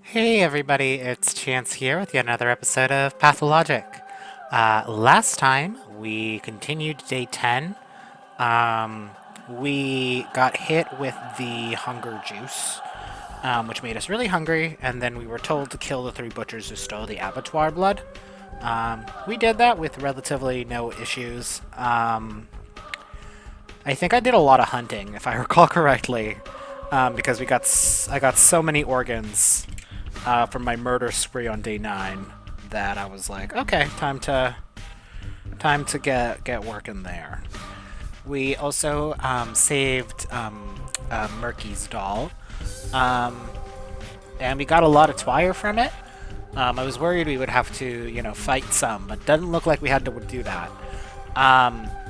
Hey everybody, it's Chance here with yet another episode of Pathologic. Last time we continued day 10. Um, we got hit with the hunger juice, which made us really hungry, and then we were told to kill the three butchers who stole the abattoir blood. We did that with relatively no issues. I think I did a lot of hunting, if I recall correctly, because I got so many organs from my murder spree on day 9 that I was like, okay, time to get working there. We also saved Murky's doll, um, and we got a lot of twire from it. I was worried we would have to, fight some, but doesn't look like we had to do that.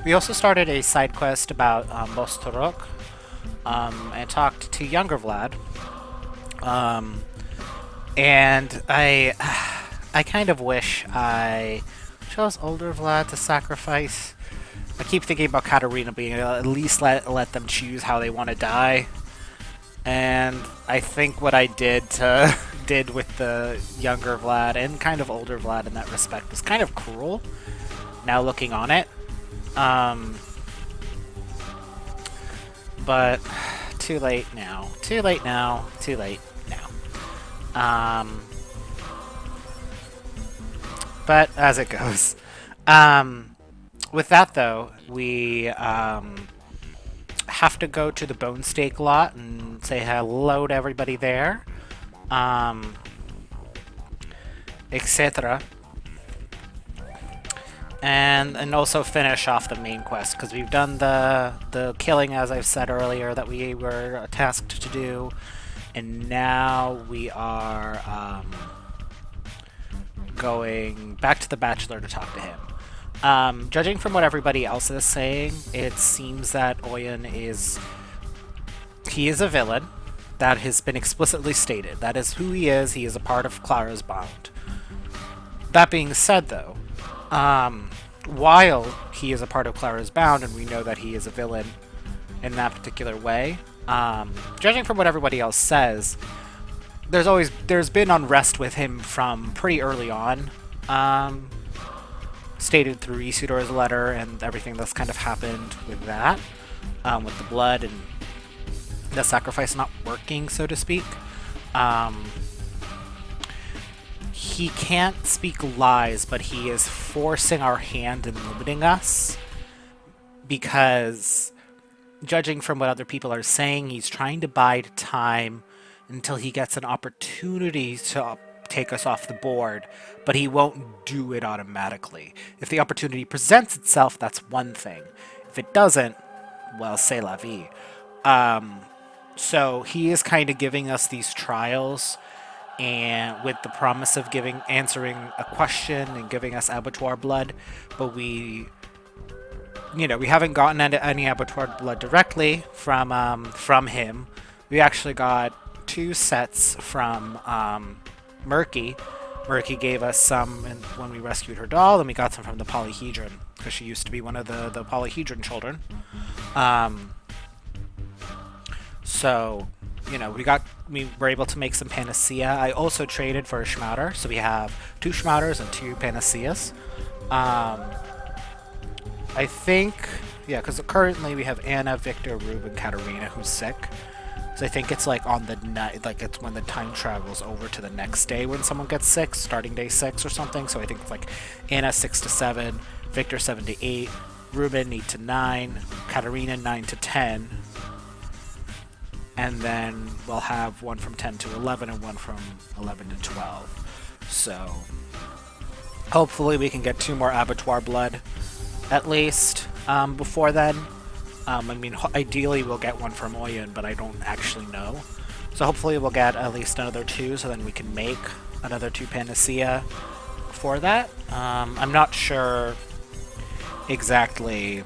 We also started a side quest about Bostorok, and talked to younger Vlad. Um, and I kind of wish I chose older Vlad to sacrifice. I keep thinking about Katarina being at least let them choose how they want to die. And I think what I did with the younger Vlad and kind of older Vlad in that respect was kind of cruel. Now looking on it, um, but too late now. Too late now. Too late now. Um, but as it goes. With that though, we have to go to the bone steak lot and say hello to everybody there, um, etc. And also finish off the main quest because we've done the killing, as I've said earlier, that we were tasked to do, and now we are going back to the Bachelor to talk to him. Judging from what everybody else is saying, it seems that Oyen he is a villain. That has been explicitly stated. That is who he is. He is a part of Clara's Bound. That being said, though, while he is a part of Clara's Bound, and we know that he is a villain in that particular way, judging from what everybody else says, there's been unrest with him from pretty early on. Stated through Isidor's letter and everything that's kind of happened with that, with the blood and the sacrifice not working, so to speak. Um, he can't speak lies, but he is forcing our hand and limiting us because, judging from what other people are saying, he's trying to bide time until he gets an opportunity to take us off the board, but he won't do it automatically. If the opportunity presents itself, that's one thing. If it doesn't, well, c'est la vie. So he is kind of giving us these trials, and with the promise of answering a question and giving us abattoir blood, but we haven't gotten any abattoir blood directly from him. We actually got two sets from Murky. Murky gave us some when we rescued her doll, and we got some from the polyhedron because she used to be one of the polyhedron children. Um, so, we were able to make some panacea. I also traded for a schmauter, so we have two schmauters and two panaceas. Um, I think, yeah, because currently we have Anna, Victor, Ruben, Katarina, who's sick. So I think it's like on the night, like it's when the time travels over to the next day when someone gets sick, starting day 6 or something. So I think it's like Anna 6 to 7, Victor 7 to 8, Ruben 8 to 9, Katarina 9 to 10, and then we'll have one from 10 to 11 and one from 11 to 12. So hopefully we can get two more abattoir blood at least before then. Ideally we'll get one from Oyen, but I don't actually know. So hopefully we'll get at least another two, so then we can make another two panacea for that. I'm not sure exactly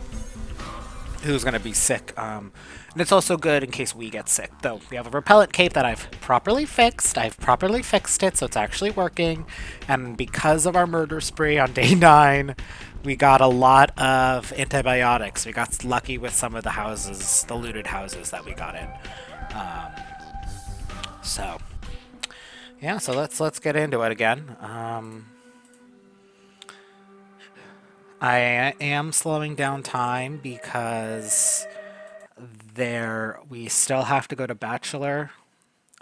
who's going to be sick. And it's also good in case we get sick, though. We have a repellent cape that I've properly fixed. I've properly fixed it, so it's actually working. And because of our murder spree on day 9, we got a lot of antibiotics. We got lucky with some of the houses, the looted houses that we got in. So, Yeah, so let's get into it again. I am slowing down time because we still have to go to Bachelor,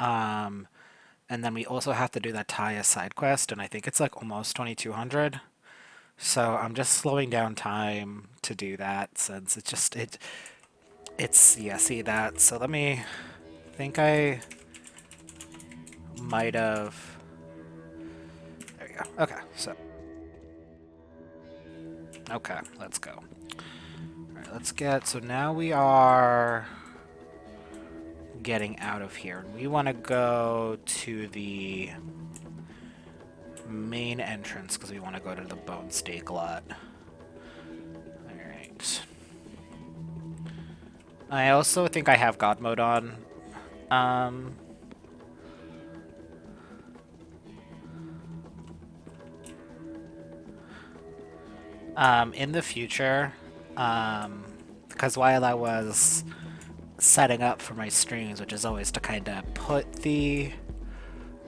um, and then we also have to do that Taya side quest, and I think it's like almost 2200. So I'm just slowing down time to do that since it's yeah, see that. So let me think I might have. There you go. Okay, so okay, let's go. All right, let's get. So now we are getting out of here. We want to go to the main entrance because we want to go to the bone steak lot. Alright. I also think I have God mode on. Um, in the future, because while I was setting up for my streams, which is always to kind of put the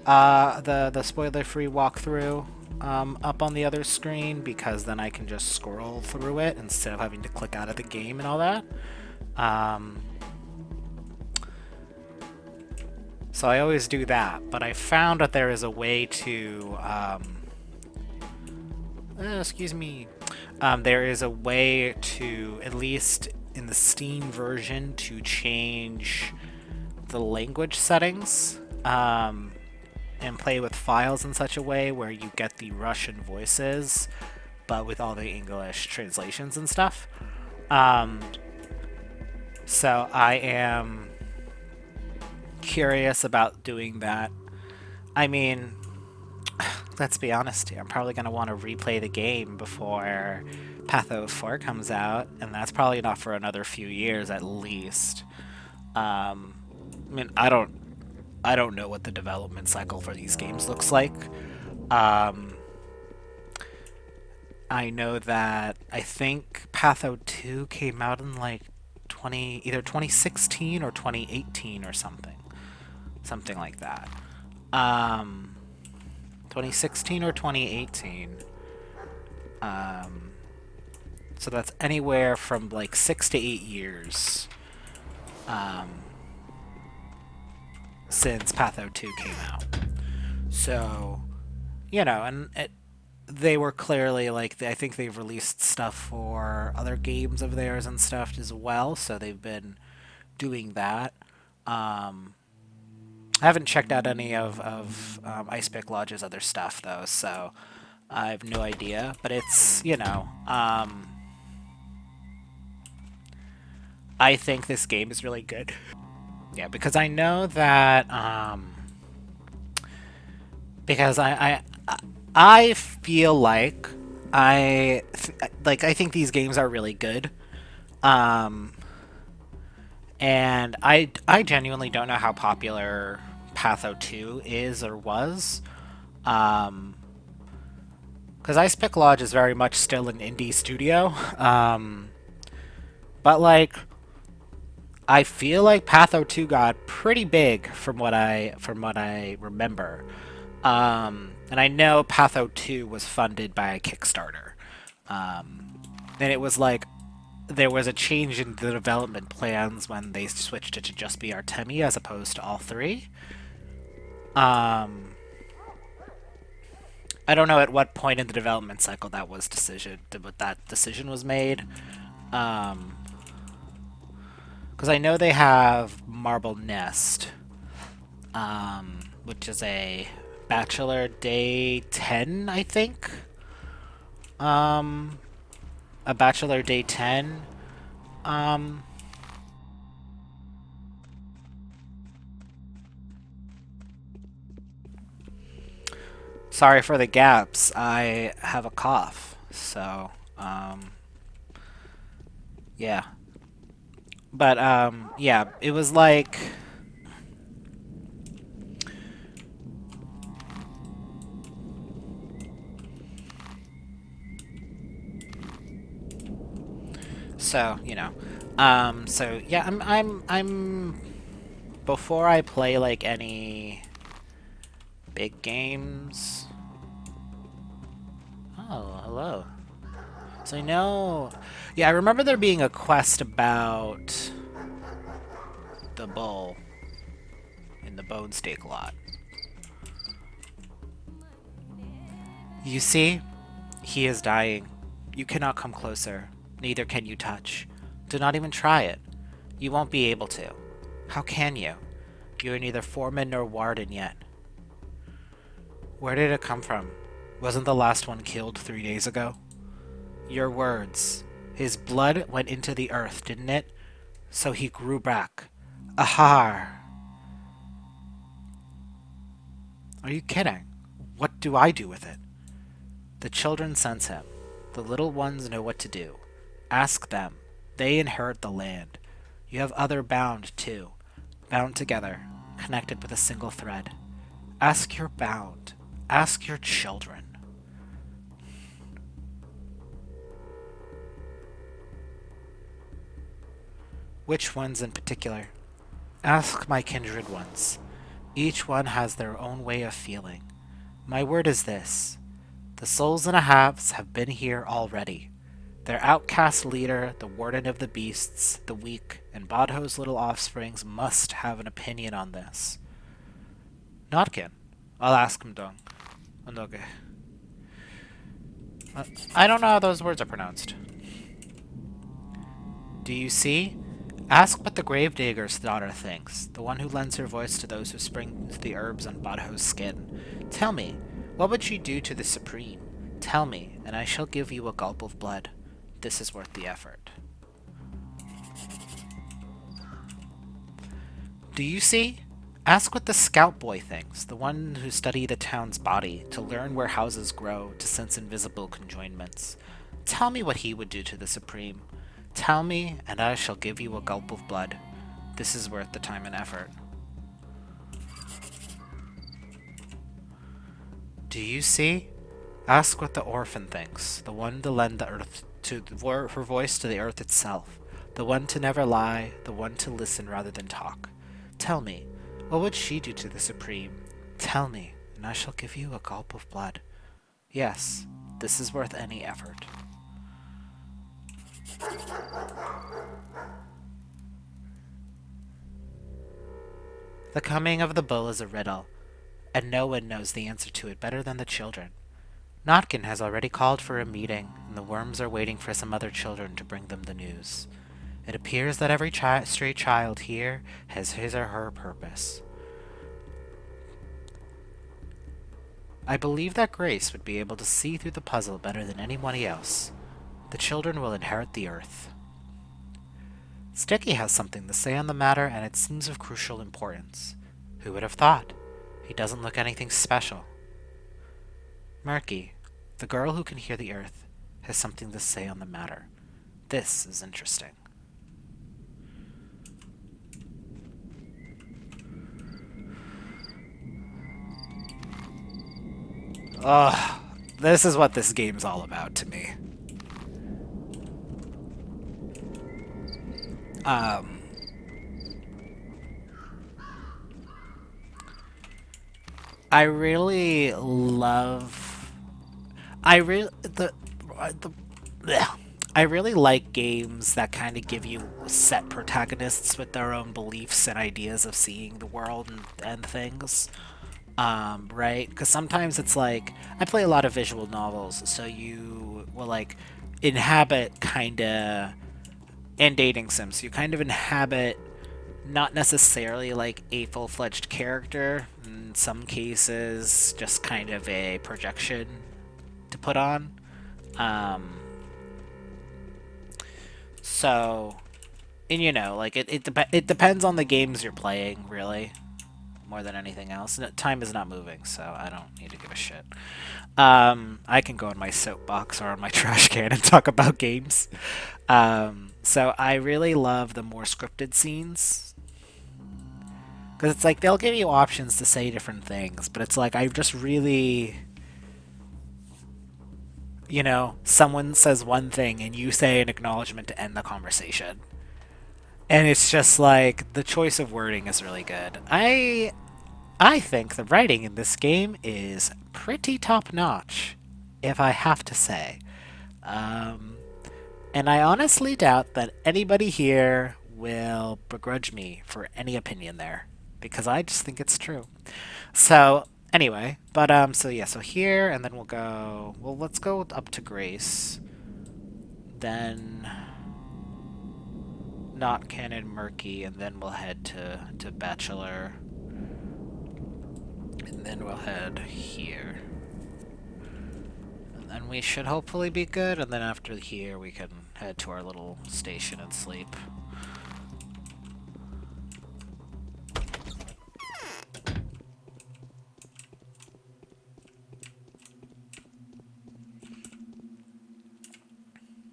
spoiler-free walkthrough up on the other screen, because then I can just scroll through it instead of having to click out of the game and all that. So I always do that, but I found that there is a way to excuse me. There is a way to, at least in the Steam version, to change the language settings and play with files in such a way where you get the Russian voices, but with all the English translations and stuff. So I am curious about doing that. I mean, let's be honest here, I'm probably going to want to replay the game before Patho 4 comes out, and that's probably not for another few years at least. I mean, I don't know what the development cycle for these games looks like. I know that I think Patho 2 came out in like either 2016 or 2018 or something. Something like that. 2016 or 2018. So that's anywhere from like 6 to 8 years since Patho 2 came out. So, you know, and they were clearly like, I think they've released stuff for other games of theirs and stuff as well, so they've been doing that. I haven't checked out any of Ice Pick Lodge's other stuff, though, so I have no idea. But it's, you know, I think this game is really good. Yeah, because I know that, because I feel like I think these games are really good. And I genuinely don't know how popular Patho 2 is or was. Because Ice Pick Lodge is very much still an indie studio. But like, I feel like Patho 2 got pretty big from what I remember. And I know Patho 2 was funded by a Kickstarter. And it was like, there was a change in the development plans when they switched it to just be Artemi as opposed to all three. I don't know at what point in the development cycle that decision was made. Because I know they have Marble Nest, which is a Bachelor Day 10, I think. A Bachelor Day 10. Sorry for the gaps. I have a cough, so yeah. But yeah, it was like. So, you know. So yeah, I'm before I play like any Big games. Oh, hello. So no. Yeah, I remember there being a quest about the bull in the bone steak lot. You see? He is dying. You cannot come closer. Neither can you touch. Do not even try it. You won't be able to. How can you? You are neither foreman nor warden yet. Where did it come from? Wasn't the last one killed 3 days ago? Your words. His blood went into the earth, didn't it? So he grew back. Ahar! Are you kidding? What do I do with it? The children sense him. The little ones know what to do. Ask them. They inherit the land. You have other bound, too. Bound together, connected with a single thread. Ask your bound. Ask your children. Which ones in particular? Ask my kindred ones. Each one has their own way of feeling. My word is this. The souls and a halves have been here already. Their outcast leader, the warden of the beasts, the weak, and Bodho's little offsprings must have an opinion on this. Notkin. I'll ask him, Dong. Ondoge. I don't know how those words are pronounced. Do you see? Ask what the gravedigger's daughter thinks, the one who lends her voice to those who spring the herbs on Bodho's skin. Tell me, what would she do to the Supreme? Tell me, and I shall give you a gulp of blood. This is worth the effort. Do you see? Ask what the scout boy thinks, the one who studied the town's body, to learn where houses grow, to sense invisible conjoinments. Tell me what he would do to the Supreme. Tell me, and I shall give you a gulp of blood. This is worth the time and effort. Do you see? Ask what the orphan thinks, the one to lend the earth to her voice to the earth itself, the one to never lie, the one to listen rather than talk. Tell me, what would she do to the Supreme? Tell me, and I shall give you a gulp of blood. Yes, this is worth any effort. The coming of the bull is a riddle, and no one knows the answer to it better than the children. Notkin has already called for a meeting, and the worms are waiting for some other children to bring them the news. It appears that every stray child here has his or her purpose. I believe that Grace would be able to see through the puzzle better than anybody else. The children will inherit the earth. Sticky has something to say on the matter, and it seems of crucial importance. Who would have thought? He doesn't look anything special. Murky, the girl who can hear the earth, has something to say on the matter. This is interesting. Ugh, this is what this game's all about to me. I really love. I really bleh. I really like games that kind of give you set protagonists with their own beliefs and ideas of seeing the world and things. Right? Because sometimes it's like I play a lot of visual novels, so you will like inhabit kind of and dating sims. You kind of inhabit not necessarily like a full-fledged character. In some cases, just kind of a projection to put on. So, and you know, like it depends on the games you're playing, really, more than anything else. Time is not moving, so I don't need to give a shit. I can go in my soapbox or on my trash can and talk about games. So I really love the more scripted scenes. Because it's like they'll give you options to say different things, but it's like I just really, you know, someone says one thing and you say an acknowledgement to end the conversation. And it's just like the choice of wording is really good. I think the writing in this game is pretty top-notch, if I have to say. Um, and I honestly doubt that anybody here will begrudge me for any opinion there, because I just think it's true. So, anyway, but so yeah, so here, and then we'll go, well, let's go up to Grace, then not canon murky, and then we'll head to Bachelor, and then we'll head here. And then we should hopefully be good, and then after here we can head to our little station and sleep.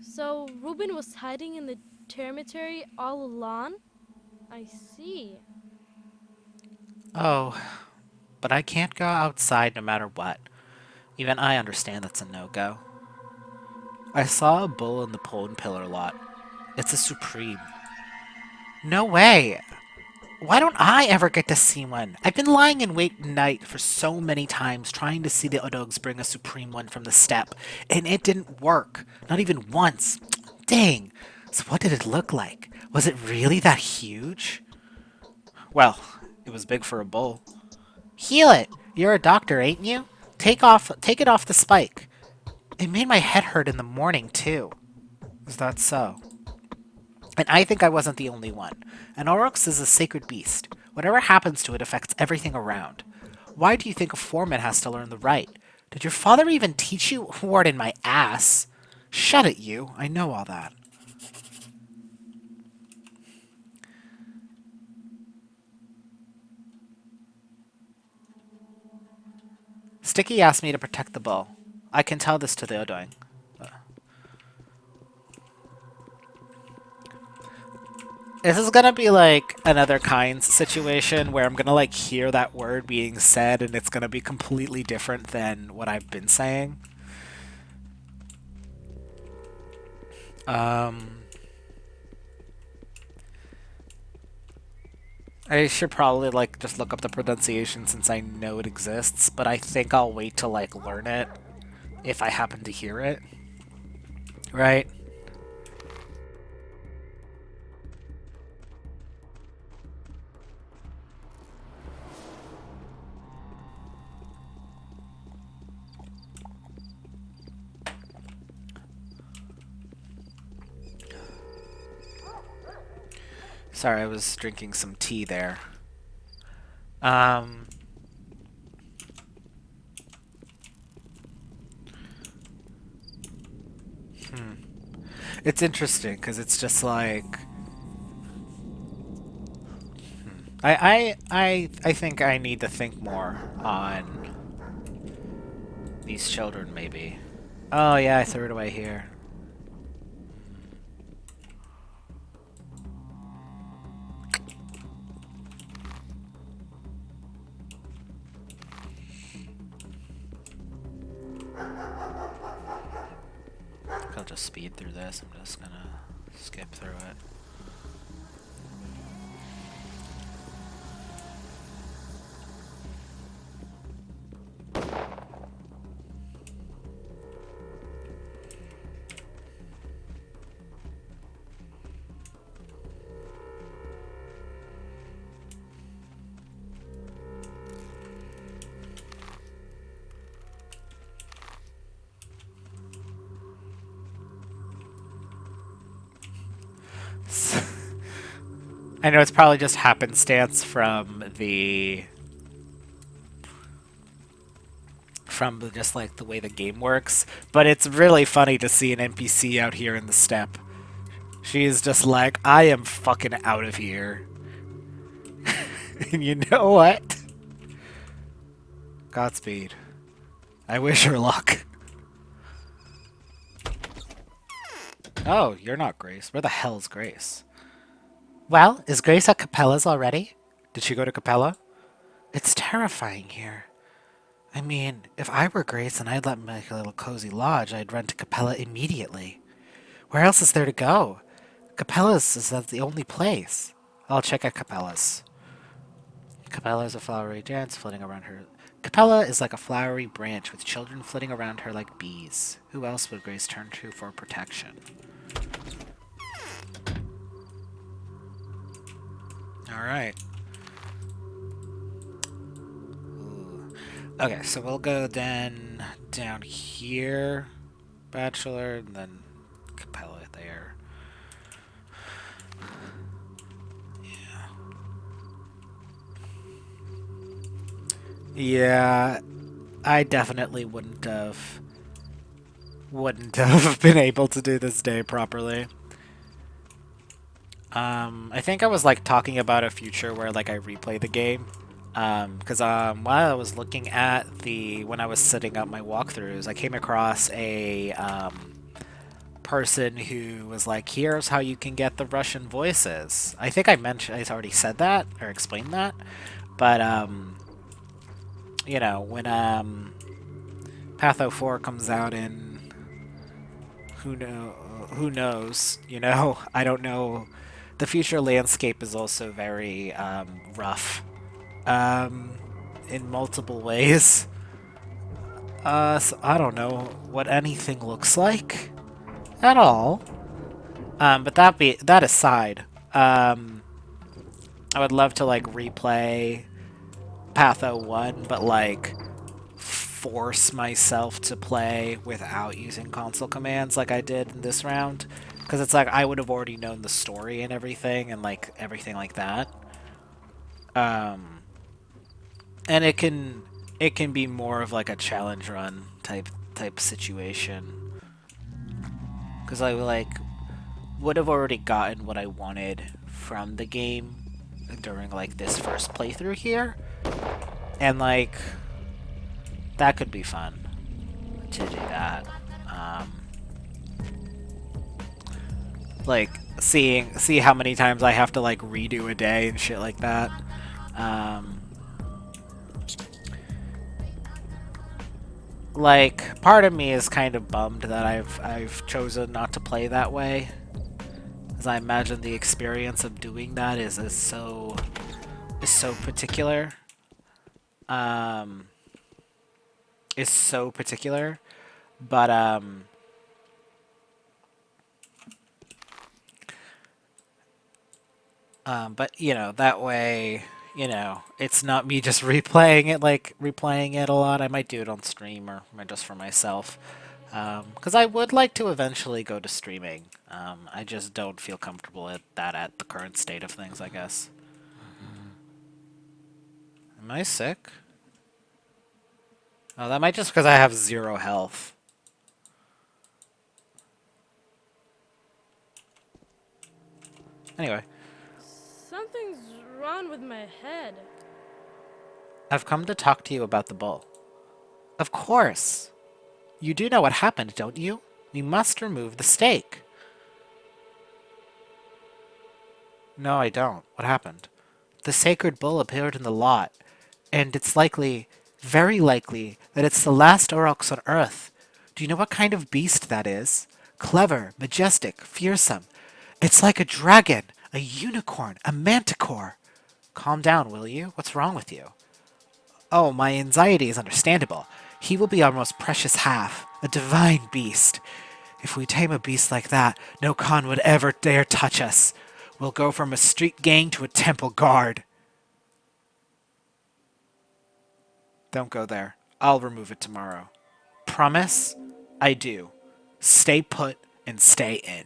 So Ruben was hiding in the termitary all along? I see. Oh, but I can't go outside no matter what. Even I understand that's a no-go. I saw a bull in the pole and pillar lot. It's a supreme. No way! Why don't I ever get to see one? I've been lying in wait night for so many times trying to see the Odogs bring a supreme one from the steppe, and it didn't work. Not even once. Dang. So what did it look like? Was it really that huge? Well, it was big for a bull. Heal it! You're a doctor, ain't you? Take it off the spike. It made my head hurt in the morning, too. Is that so? And I think I wasn't the only one. An aurochs is a sacred beast. Whatever happens to it affects everything around. Why do you think a foreman has to learn the right? Did your father even teach you? Ward in my ass. Shut it, you. I know all that. Sticky asked me to protect the bull. I can tell this to the Odoing. This is gonna be like another kinds situation where I'm gonna like hear that word being said and it's gonna be completely different than what I've been saying. Um, I should probably like just look up the pronunciation since I know it exists, but I think I'll wait to like learn it if I happen to hear it. Right? Sorry, I was drinking some tea there. Um, it's interesting because it's just like I think I need to think more on these children maybe. Oh yeah, I threw it away here. I'll just speed through this. I'm just gonna skip through it. I know it's probably just happenstance from just like the way the game works, but it's really funny to see an NPC out here in the steppe. She is just like, I am fucking out of here. And you know what? Godspeed. I wish her luck. Oh, you're not Grace. Where the hell is Grace? Well, is Grace at Capella's already? Did she go to Capella? It's terrifying here. I mean, if I were Grace and I'd let me make a little cozy lodge, I'd run to Capella immediately. Where else is there to go? Capella's is that the only place. I'll check at Capella's. Capella is a flowery dance flitting around her. Capella is like a flowery branch with children flitting around her like bees. Who else would Grace turn to for protection? Alright. Okay, so we'll go then down here. Bachelor, and then Capella there. Yeah, I definitely wouldn't have been able to do this day properly. I think I was like talking about a future where like I replay the game. Because while I was looking at when I was setting up my walkthroughs, I came across a person who was like, "Here's how you can get the Russian voices." I think I already said that or explained that, but when Patho 4 comes out in who knows, I don't know. The future landscape is also very rough in multiple ways. So I don't know what anything looks like at all. But that aside, I would love to like replay Patho 1, but like force myself to play without using console commands like I did in this round. Because it's like I would have already known the story and everything like that. Um, and it can be more of like a challenge run type situation. Because I would have already gotten what I wanted from the game during like this first playthrough here, and like that could be fun to do that. Like see how many times I have to like redo a day and shit like that. Like part of me is kind of bummed that I've chosen not to play that way, as I imagine the experience of doing that is so particular. Um, is so particular, but but that way, it's not me just replaying it a lot. I might do it on stream or just for myself. Because I would like to eventually go to streaming. I just don't feel comfortable at the current state of things, I guess. Am I sick? Oh, that might just because I have 0 health. Anyway, Something's wrong with my head. I've come to talk to you about the bull. Of course! You do know what happened, don't you? We must remove the stake. No, I don't. What happened? The sacred bull appeared in the lot, and it's likely, very likely, that it's the last Aurochs on Earth. Do you know what kind of beast that is? Clever, majestic, fearsome. It's like a dragon, a unicorn, a manticore. Calm down, will you? What's wrong with you? Oh, my anxiety is understandable. He will be our most precious half, a divine beast. If we tame a beast like that, no Khan would ever dare touch us. We'll go from a street gang to a temple guard. Don't go there. I'll remove it tomorrow. Promise? I do. Stay put and stay in.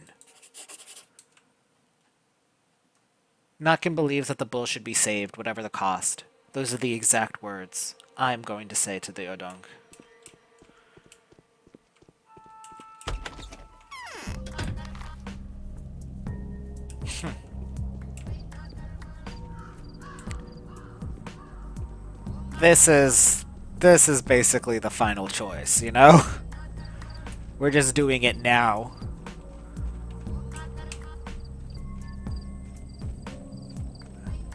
Notkin believes that the bull should be saved, whatever the cost. Those are the exact words I'm going to say to the Odong. This is basically the final choice, you know? We're just doing it now.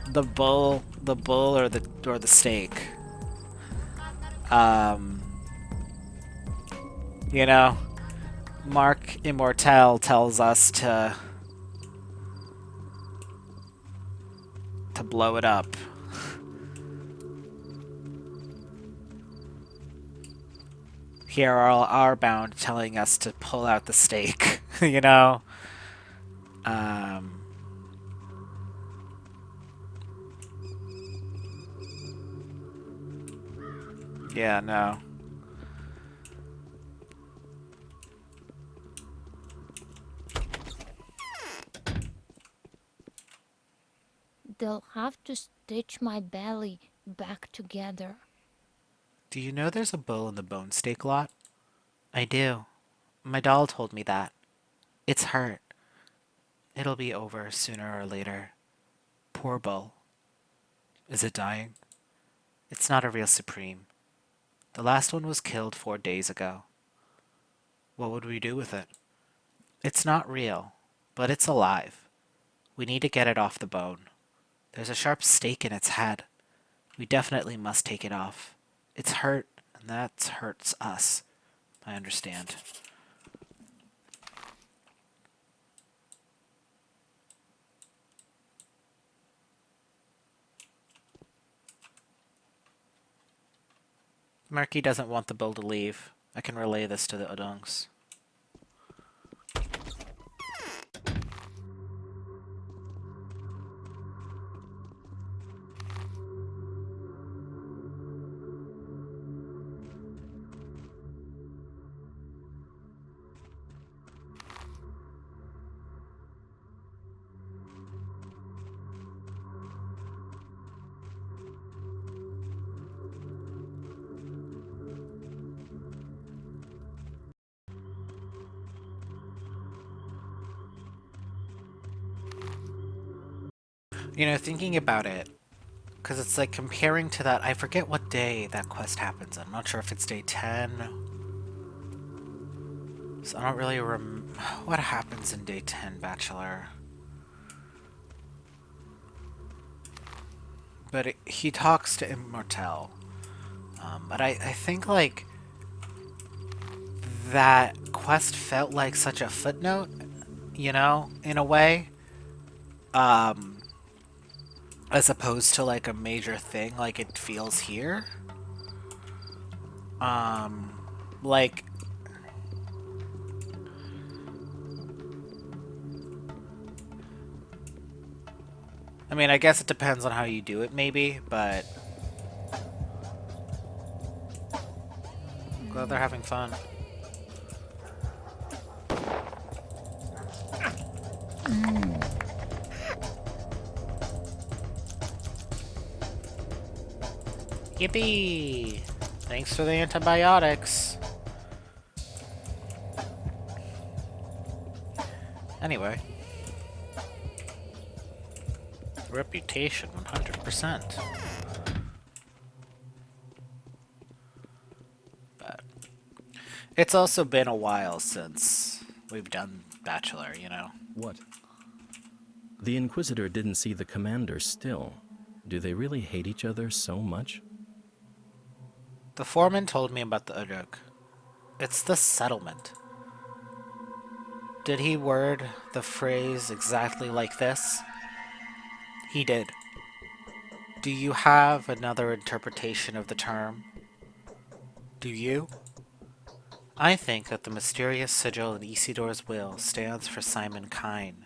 The bull or the stake. You know, Mark Immortel tells us to blow it up. here are bound telling us to pull out the stake, you know? Um, yeah, no. They'll have to stitch my belly back together. Do you know there's a bull in the bone steak lot? I do. My doll told me that. It's hurt. It'll be over sooner or later. Poor bull. Is it dying? It's not a real supreme. The last one was killed 4 days ago. What would we do with it? It's not real, but it's alive. We need to get it off the bone. There's a sharp stake in its head. We definitely must take it off. It's hurt, and that hurts us. I understand. Murky doesn't want the bull to leave. I can relay this to the Odungs. You know, thinking about it, because it's like comparing to that, I forget what day that quest happens. I'm not sure if it's day 10. So I don't really what happens in day 10, Bachelor. But he talks to Immortel. But I think, like, that quest felt like such a footnote, you know, in a way. Um, as opposed to, like, a major thing like it feels here. Um, like, I mean, I guess it depends on how you do it, maybe, but glad they're having fun. Yippee! Thanks for the antibiotics. Anyway. Reputation 100%. But it's also been a while since we've done Bachelor, you know? What? The Inquisitor didn't see the commander still. Do they really hate each other so much? The foreman told me about the Uruk. It's the settlement. Did he word the phrase exactly like this? He did. Do you have another interpretation of the term? Do you? I think that the mysterious sigil in Isidor's will stands for Simon Kine,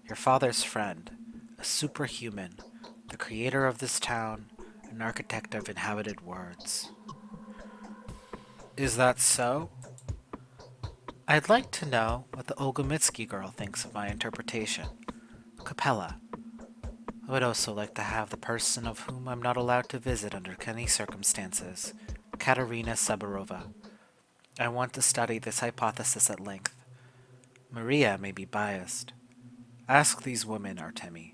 your father's friend, a superhuman, the creator of this town, an architect of inhabited worlds. Is that so? I'd like to know what the Olgomitsky girl thinks of my interpretation. Capella. I would also like to have the person of whom I'm not allowed to visit under any circumstances, Katerina Saburova. I want to study this hypothesis at length. Maria may be biased. Ask these women, Artemi.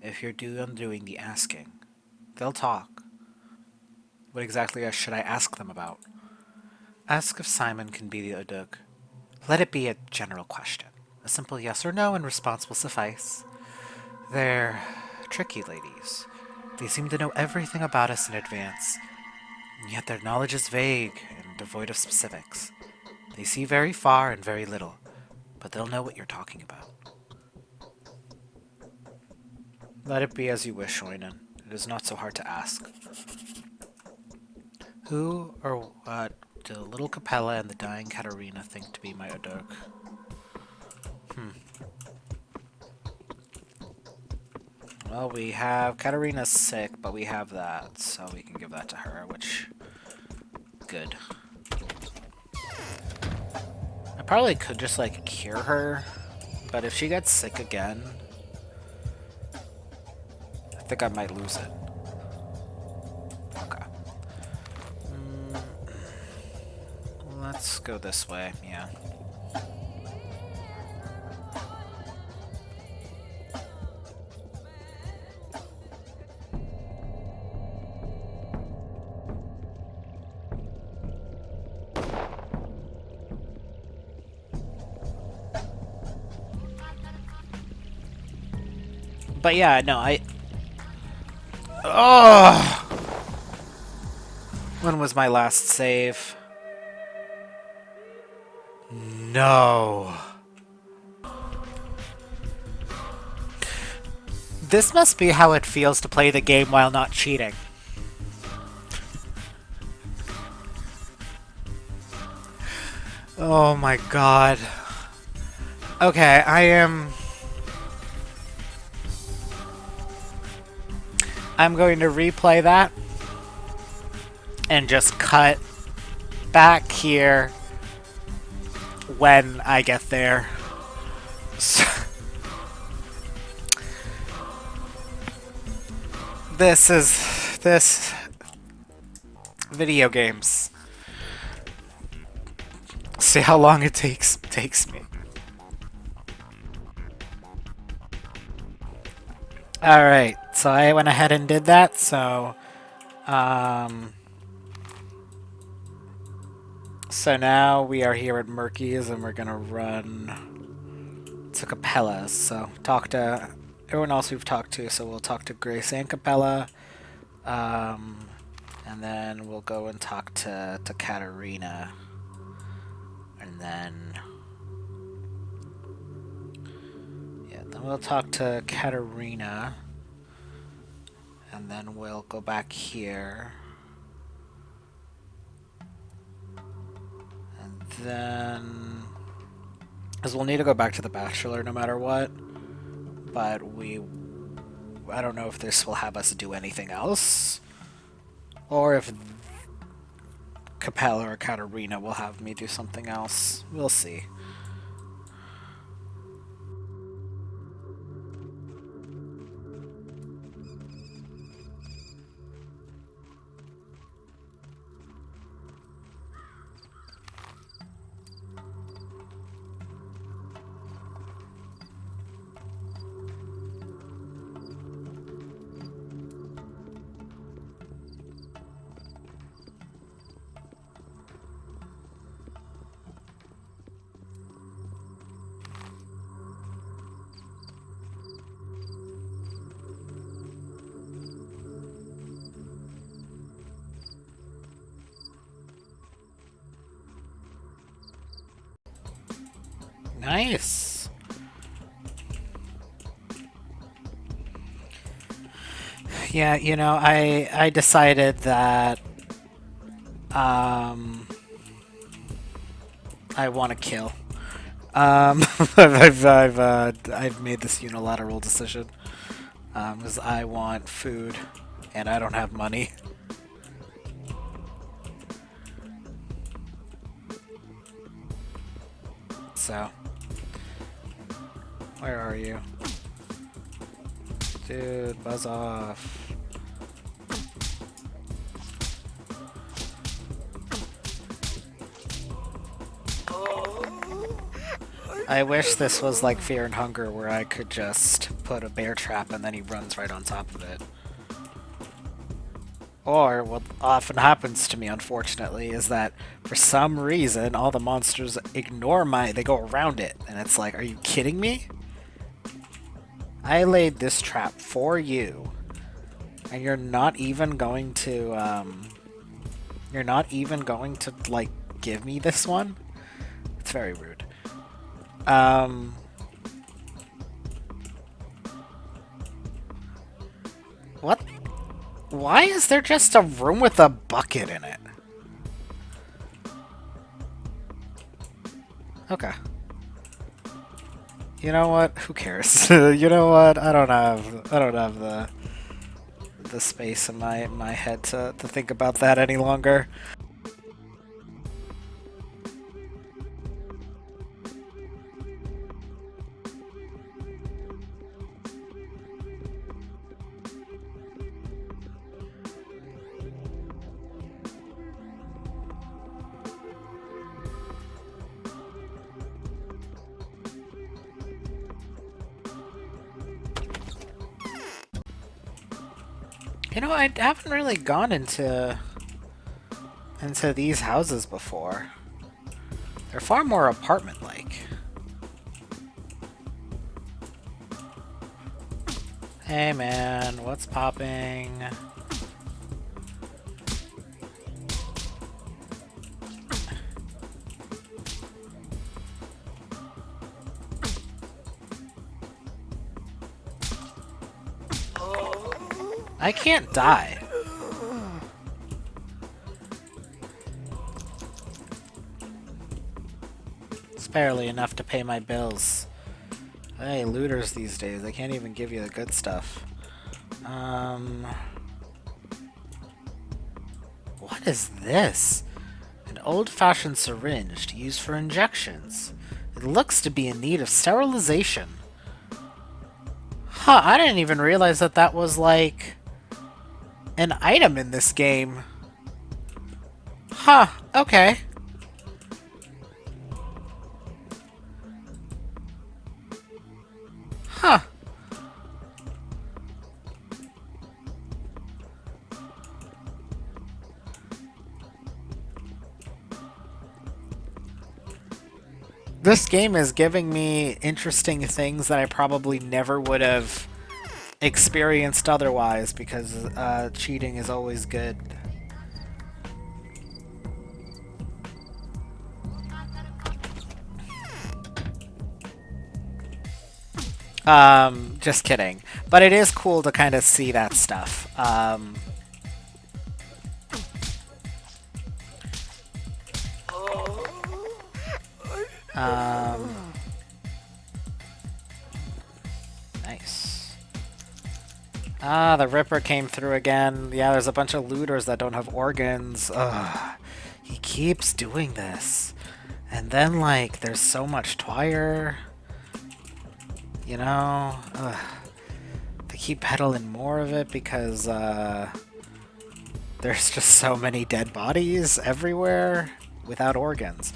If you're doing the asking, they'll talk. What exactly should I ask them about? Ask if Simon can be the Udug. Let it be a general question. A simple yes or no in response will suffice. They're tricky ladies. They seem to know everything about us in advance, and yet their knowledge is vague and devoid of specifics. They see very far and very little, but they'll know what you're talking about. Let it be as you wish, Oinen. It is not so hard to ask. Who or what The little Capella and the dying Katarina think to be my Odok. Well, we have Katarina's sick, but we have that, so we can give that to her, which... good. I probably could just, like, cure her, but if she gets sick again... I think I might lose it. Okay. Let's go this way, yeah. But yeah, no, oh! When was my last save? No. This must be how it feels to play the game while not cheating. Oh my god. Okay, I'm going to replay that and just cut back here when I get there. So this video games. See how long it takes me. Alright, so I went ahead and did that, so so now we are here at Murky's and we're gonna run to Capella's. So talk to everyone else we've talked to, so we'll talk to Grace and Capella. And then we'll go and talk to Katarina. And then then we'll talk to Katarina, and then we'll go back here, and then, because we'll need to go back to the Bachelor no matter what, but I don't know if this will have us do anything else, or if Capella or Katarina will have me do something else. We'll see. Nice. Yeah, you know, I decided that I want to kill. I've made this unilateral decision because I want food and I don't have money. So, where are you? Dude, buzz off. I wish this was like Fear and Hunger where I could just put a bear trap and then he runs right on top of it. Or what often happens to me, unfortunately, is that for some reason all the monsters ignore they go around it. And it's like, are you kidding me? I laid this trap for you. And you're not even going to, like, give me this one? It's very rude. What? Why is there just a room with a bucket in it? Okay. You know what? Who cares? You know what? I don't have the space in my head to think about that any longer. You know, I haven't really gone into these houses before. They're far more apartment-like. Hey man, what's popping? I can't die. It's barely enough to pay my bills. Hey, looters these days, they can't even give you the good stuff. What is this? An old-fashioned syringe to use for injections. It looks to be in need of sterilization. Huh, I didn't even realize that that was, like, an item in this game. Huh, okay. Huh. This game is giving me interesting things that I probably never would have experienced otherwise, because cheating is always good. Just kidding. But it is cool to kind of see that stuff. Nice. Ah, the Ripper came through again. Yeah, there's a bunch of looters that don't have organs. Ugh. He keeps doing this. And then, like, there's so much Twire. You know? Ugh. They keep peddling more of it because, there's just so many dead bodies everywhere without organs.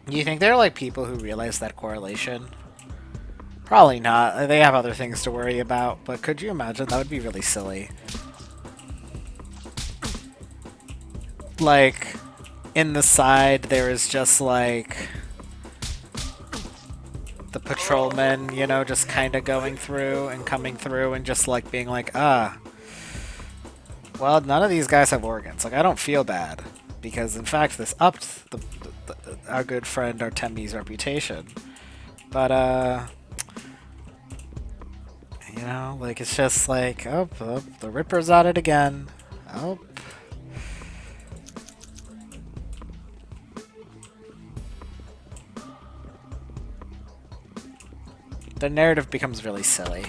Do you think there are, like, people who realize that correlation? Probably not. They have other things to worry about, but could you imagine? That would be really silly. Like, in the side, there is just, like, the patrolmen, you know, just kind of going through and coming through and just, like, being like, ah, well, none of these guys have organs. Like, I don't feel bad. Because, in fact, this upped our good friend Artemi's reputation. But, you know, like, it's just like, oh, the Ripper's at it again. Oh. The narrative becomes really silly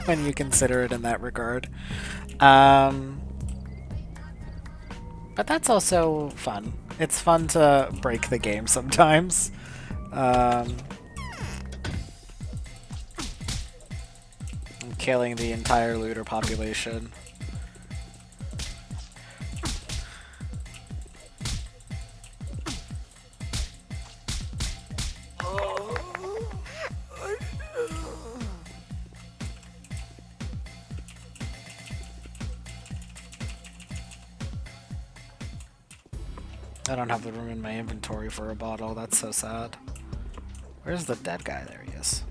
when you consider it in that regard. But that's also fun. It's fun to break the game sometimes. I'm killing the entire looter population. I don't have the room in my inventory for a bottle. That's so sad. Where's the dead guy? There he is.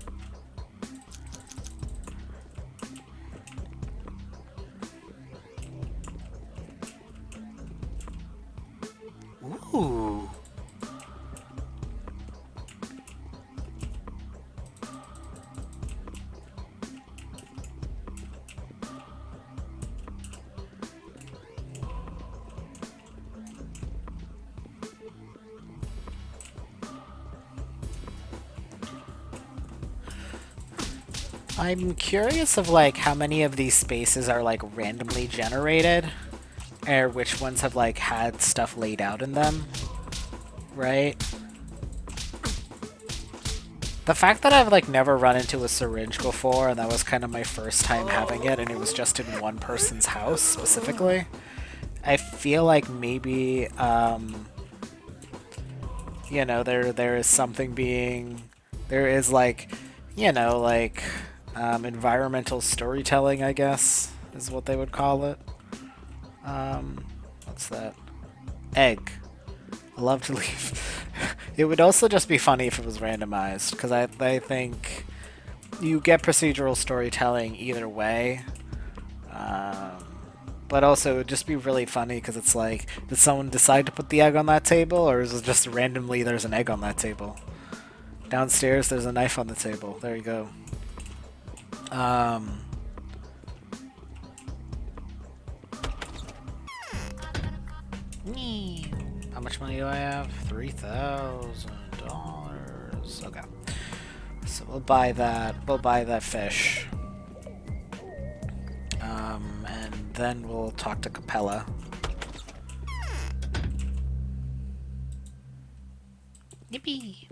Ooh. I'm curious of like how many of these spaces are like randomly generated, or which ones have like had stuff laid out in them, right? The fact that I've like never run into a syringe before, and that was kind of my first time having it, and it was just in one person's house specifically, I feel like maybe you know, there is something being, there is like, you know, like environmental storytelling, I guess is what they would call it. What's that? Egg. I love to leave. It would also just be funny if it was randomized, because I think you get procedural storytelling either way. But also, it would just be really funny because it's like, did someone decide to put the egg on that table, or is it just randomly there's an egg on that table? Downstairs, there's a knife on the table. There you go. How much money do I have? $3,000. Okay. So we'll buy that. We'll buy that fish. And then we'll talk to Capella. Yippee!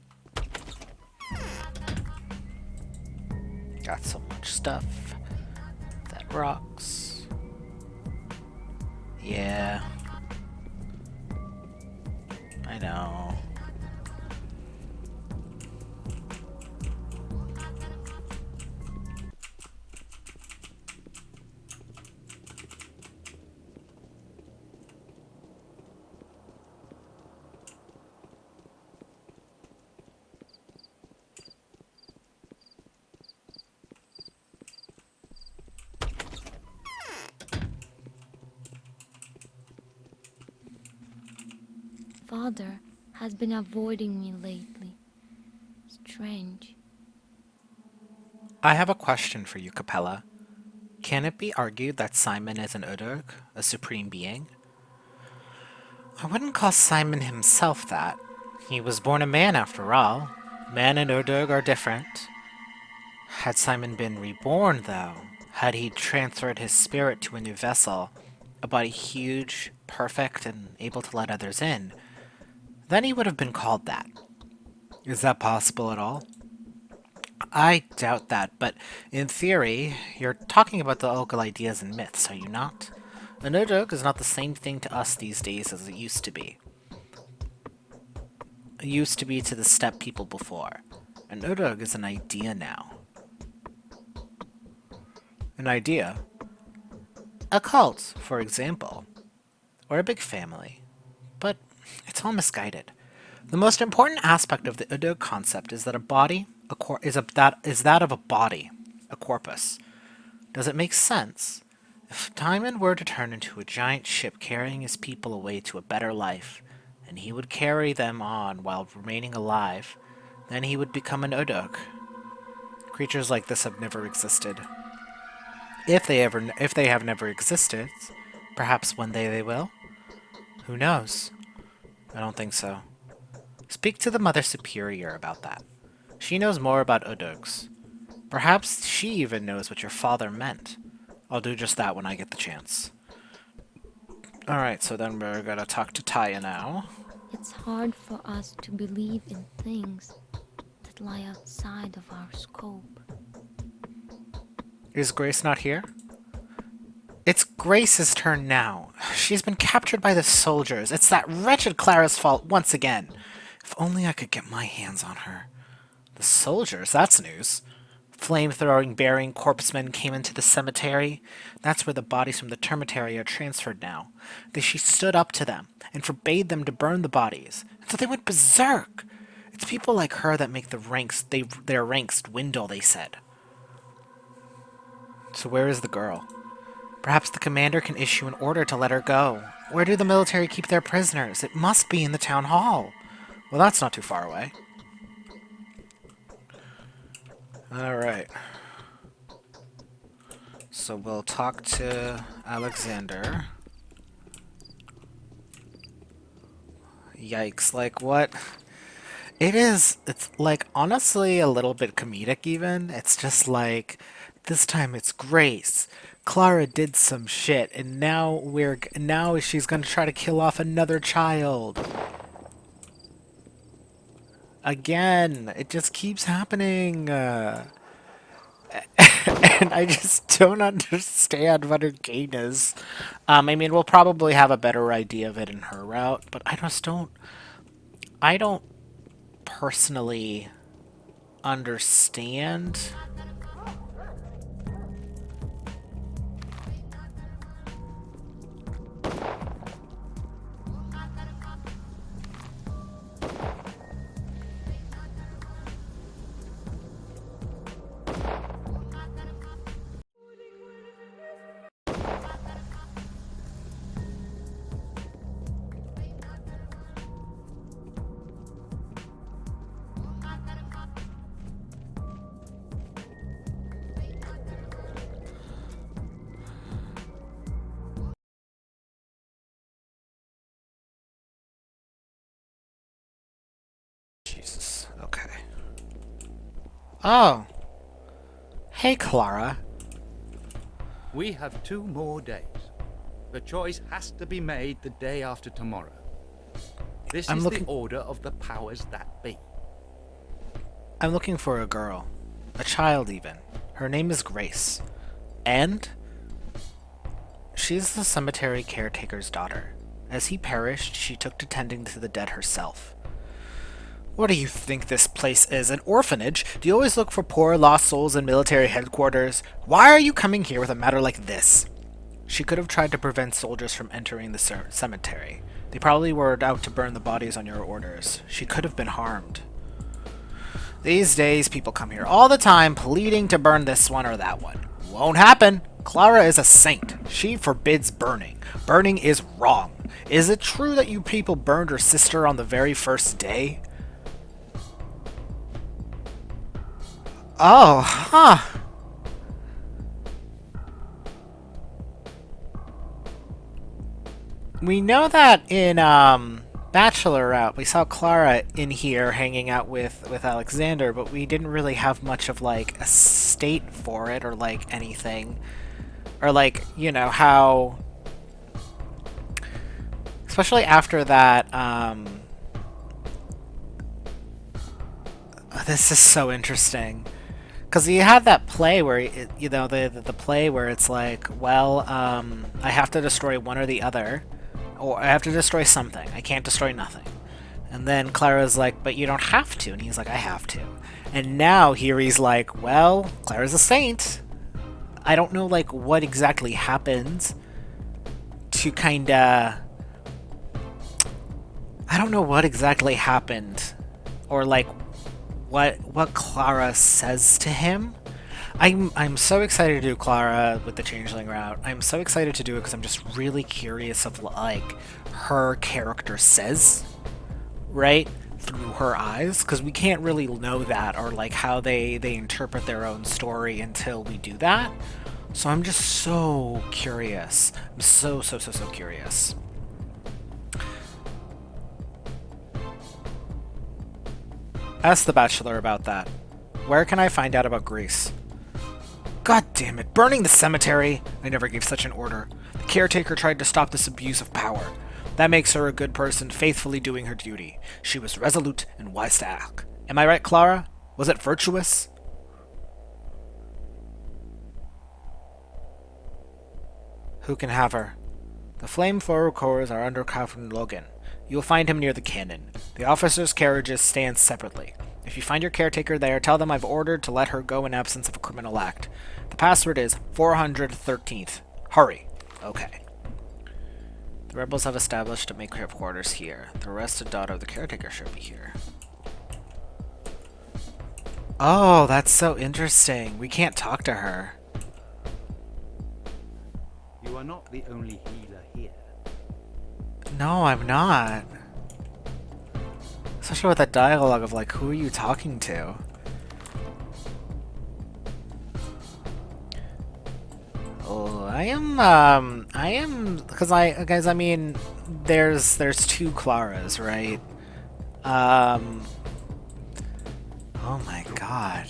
Got so much stuff. That rocks. Yeah. I know. Father has been avoiding me lately. Strange. I have a question for you, Capella. Can it be argued that Simon is an Udurg, a supreme being? I wouldn't call Simon himself that. He was born a man after all. Man and Udurg are different. Had Simon been reborn, though, had he transferred his spirit to a new vessel, a body huge, perfect, and able to let others in, then he would have been called that. Is that possible at all? I doubt that, but in theory, you're talking about the local ideas and myths, are you not? A Nodog is not the same thing to us these days as it used to be. It used to be to the steppe people before. An Nodog is an idea now. An idea? A cult, for example. Or a big family. But it's all misguided. The most important aspect of the Udog concept is that a body is that of a body, a corpus. Does it make sense? If Diamond were to turn into a giant ship carrying his people away to a better life, and he would carry them on while remaining alive, then he would become an Udog. Creatures like this have never existed. If they have never existed, perhaps one day they will. Who knows? I don't think so. Speak to the Mother Superior about that. She knows more about Udugs. Perhaps she even knows what your father meant. I'll do just that when I get the chance. Alright, so then we're gonna talk to Taya now. It's hard for us to believe in things that lie outside of our scope. Is Grace not here? It's Grace's turn now. She's been captured by the soldiers. It's that wretched Clara's fault once again. If only I could get my hands on her. The soldiers? That's news. Flame-throwing, bearing corpsemen came into the cemetery. That's where the bodies from the termitary are transferred now. She stood up to them and forbade them to burn the bodies. And so they went berserk. It's people like her that make their ranks dwindle, they said. So where is the girl? Perhaps the commander can issue an order to let her go. Where do the military keep their prisoners? It must be in the town hall. Well, that's not too far away. Alright. So we'll talk to Alexander. Yikes, like what? It is. It's like honestly a little bit comedic even. It's just like this time it's Grace. Clara did some shit and now she's going to try to kill off another child. Again, it just keeps happening. And I just don't understand what her gain is. I mean, we'll probably have a better idea of it in her route, but I don't personally understand. Jesus. Okay. Oh. Hey, Clara. We have 2 more days. The choice has to be made the day after tomorrow. This is the order of the powers that be. I'm looking for a girl. A child, even. Her name is Grace. And she's the cemetery caretaker's daughter. As he perished, she took to tending to the dead herself. What do you think this place is? An orphanage? Do you always look for poor, lost souls in military headquarters? Why are you coming here with a matter like this? She could have tried to prevent soldiers from entering the cemetery. They probably were out to burn the bodies on your orders. She could have been harmed. These days, people come here all the time pleading to burn this one or that one. Won't happen. Clara is a saint. She forbids burning. Burning is wrong. Is it true that you people burned her sister on the very first day? Oh, huh. We know that in Bachelor Route, we saw Clara in here hanging out with Alexander, but we didn't really have much of like a state for it or like anything. Or like, you know, how especially after that this is so interesting. Because you had that play where, you know, the play where it's like, well, I have to destroy one or the other, or I have to destroy something. I can't destroy nothing. And then Clara's like, but you don't have to. And he's like, I have to. And now here he's like, well, Clara's a saint. I don't know, like, what exactly happened to kinda... I don't know what exactly happened. Or, like, what Clara says to him. I'm so excited to do Clara with the Changeling route. I'm so excited to do it because I'm just really curious of like her character says, right, through her eyes, because we can't really know that or like how they interpret their own story until we do that. So I'm just so curious. I'm so curious. Ask the Bachelor about that. Where can I find out about Greece? God damn it, burning the cemetery! I never gave such an order. The caretaker tried to stop this abuse of power. That makes her a good person, faithfully doing her duty. She was resolute and wise to act. Am I right, Clara? Was it virtuous? Who can have her? The flame cores are under Captain Logan. You will find him near the cannon. The officers' carriages stand separately. If you find your caretaker there, tell them I've ordered to let her go in absence of a criminal act. The password is 413th. Hurry. Okay. The rebels have established a make headquarters here. The arrested daughter of the caretaker should be here. Oh, that's so interesting. We can't talk to her. You are not the only healer here. No, I'm not. Especially with that dialogue of like, who are you talking to? Oh, I am, because guys, I mean, there's 2 Claras, right? Oh my god.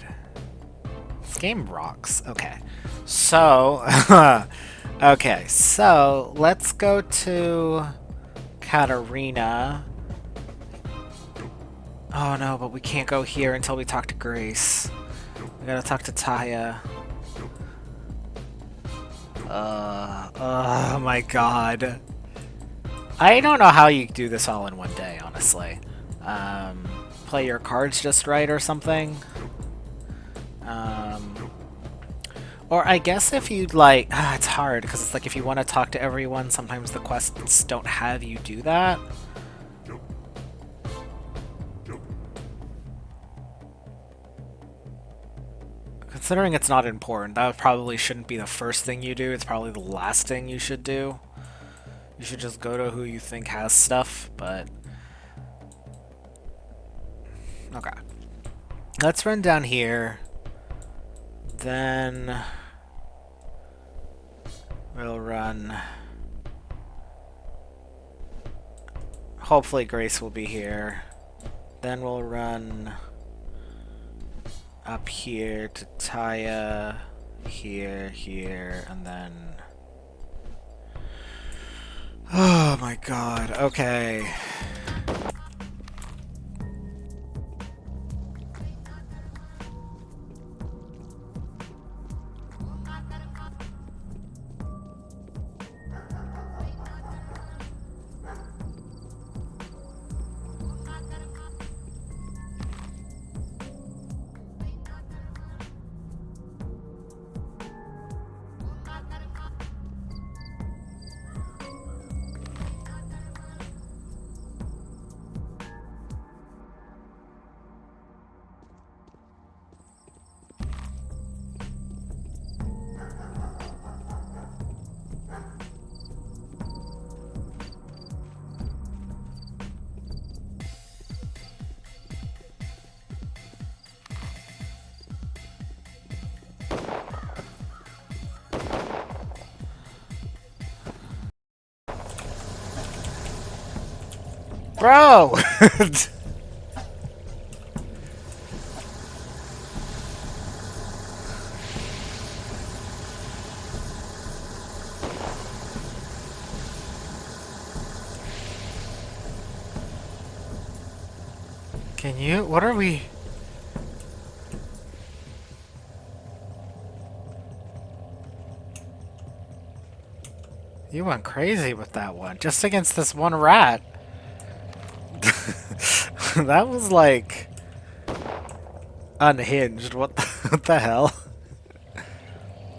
This game rocks. Okay. So, okay, so let's go to Katarina. Oh no, but we can't go here until we talk to Grace. We gotta talk to Taya. Oh my god. I don't know how you do this all in one day, honestly. Play your cards just right or something. Or I guess if you'd like... it's hard, because it's like if you want to talk to everyone, sometimes the quests don't have you do that. Considering it's not important, that probably shouldn't be the first thing you do. It's probably the last thing you should do. You should just go to who you think has stuff, but... Okay. Let's run down here. Then... we'll run... Hopefully Grace will be here. Then we'll run... up here to Taya, here, and then... Oh my god, okay. Bro! Can you? What are we? You went crazy with that one. Just against this one rat. That was like... unhinged. What the hell?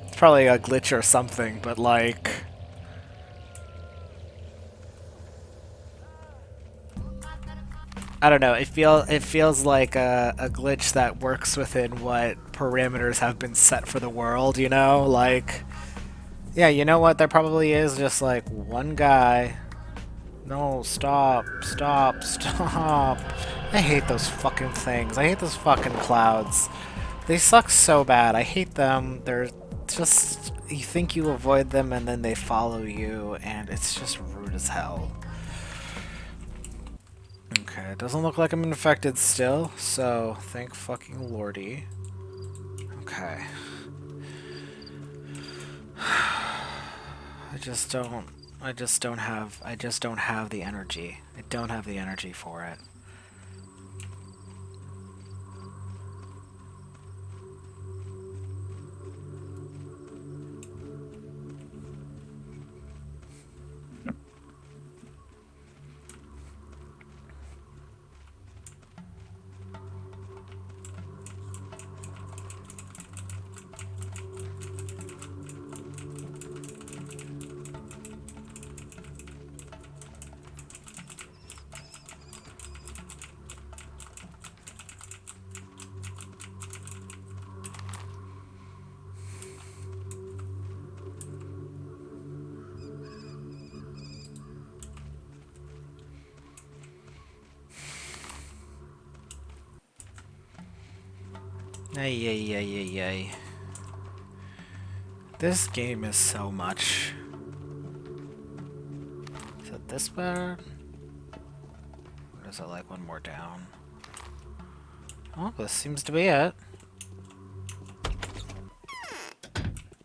It's probably a glitch or something, but like... I don't know, it feels like a glitch that works within what parameters have been set for the world, you know? Like... Yeah, you know what? There probably is just like one guy. No, stop, stop, stop. I hate those fucking things. I hate those fucking clouds. They suck so bad. I hate them. They're just... You think you avoid them and then they follow you, and it's just rude as hell. Okay, it doesn't look like I'm infected still, so thank fucking lordy. Okay. I just don't have the energy. I don't have the energy for it. Ay, ay, ay, ay, ay. This game is so much. Is it this bad? Or is it like one more down? Oh, this seems to be it.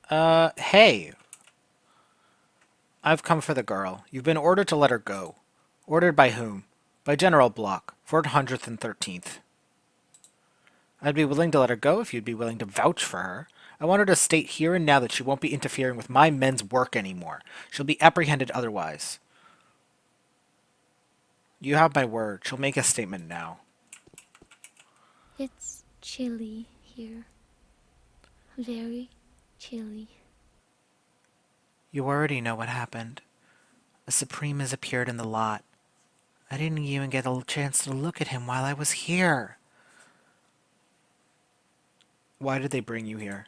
Hey. I've come for the girl. You've been ordered to let her go. Ordered by whom? By General Block, 413th. I'd be willing to let her go if you'd be willing to vouch for her. I want her to state here and now that she won't be interfering with my men's work anymore. She'll be apprehended otherwise. You have my word. She'll make a statement now. It's chilly here. Very chilly. You already know what happened. A Supreme has appeared in the lot. I didn't even get a chance to look at him while I was here. Why did they bring you here?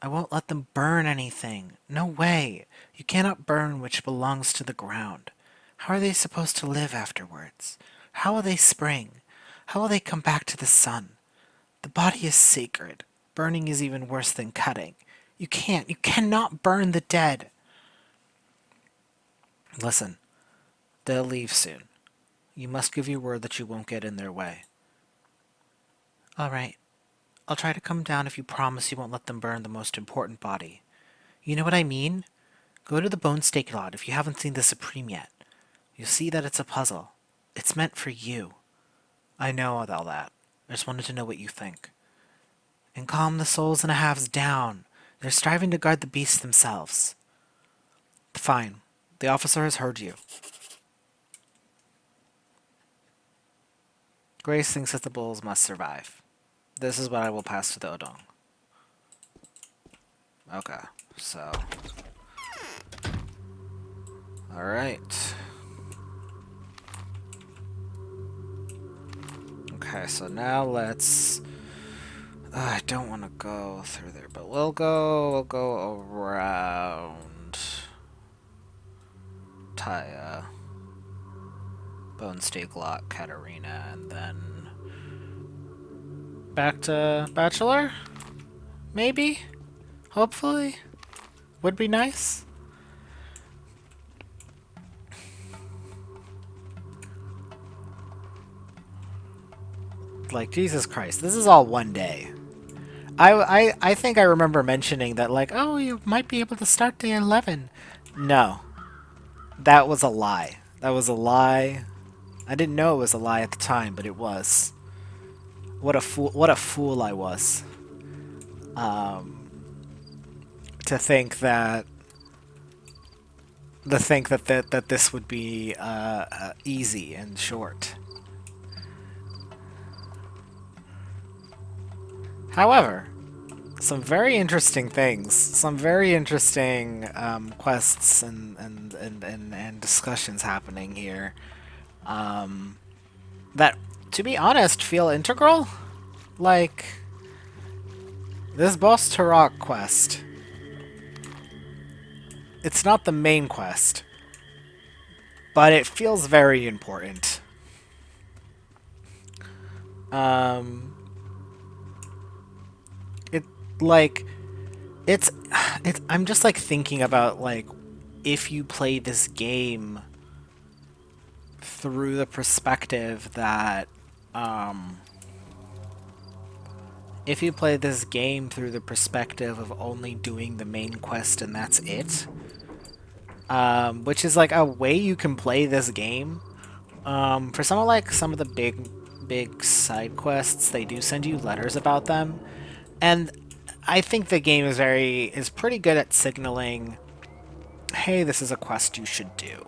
I won't let them burn anything. No way. You cannot burn which belongs to the ground. How are they supposed to live afterwards? How will they spring? How will they come back to the sun? The body is sacred. Burning is even worse than cutting. You cannot burn the dead. Listen, they'll leave soon. You must give your word that you won't get in their way. All right. I'll try to come down if you promise you won't let them burn the most important body. You know what I mean? Go to the bone steak lot if you haven't seen the Supreme yet. You'll see that it's a puzzle. It's meant for you. I know all that. I just wanted to know what you think. And calm the souls and a halves down. They're striving to guard the beasts themselves. Fine. The officer has heard you. Grace thinks that the bulls must survive. This is what I will pass to the Odong. Okay, so... Alright. Okay, so now let's... I don't want to go through there, but we'll go around... Taya. Bone Steak Lot, Katarina, and then... back to Bachelor? Maybe? Hopefully? Would be nice? Like, Jesus Christ, this is all one day. I think I remember mentioning that, like, oh, you might be able to start day 11. No. That was a lie. That was a lie. I didn't know it was a lie at the time, but it was. What a fool I was. To think that that this would be easy and short. However, some very interesting things, some very interesting quests and discussions happening here. That, to be honest, feel integral. Like this Boss Turok quest. It's not the main quest, but it feels very important. I'm just like thinking about like if you play this game through the perspective that if you play this game through the perspective of only doing the main quest and that's it, which is like a way you can play this game. For some of the big side quests, they do send you letters about them, and I think the game is pretty good at signaling, hey, this is a quest you should do.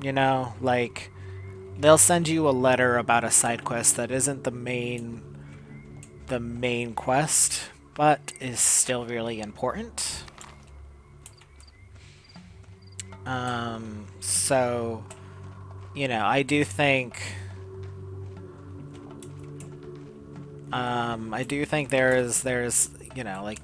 You know, like they'll send you a letter about a side quest that isn't the main quest, but is still really important. So, you know, I do think there's you know, like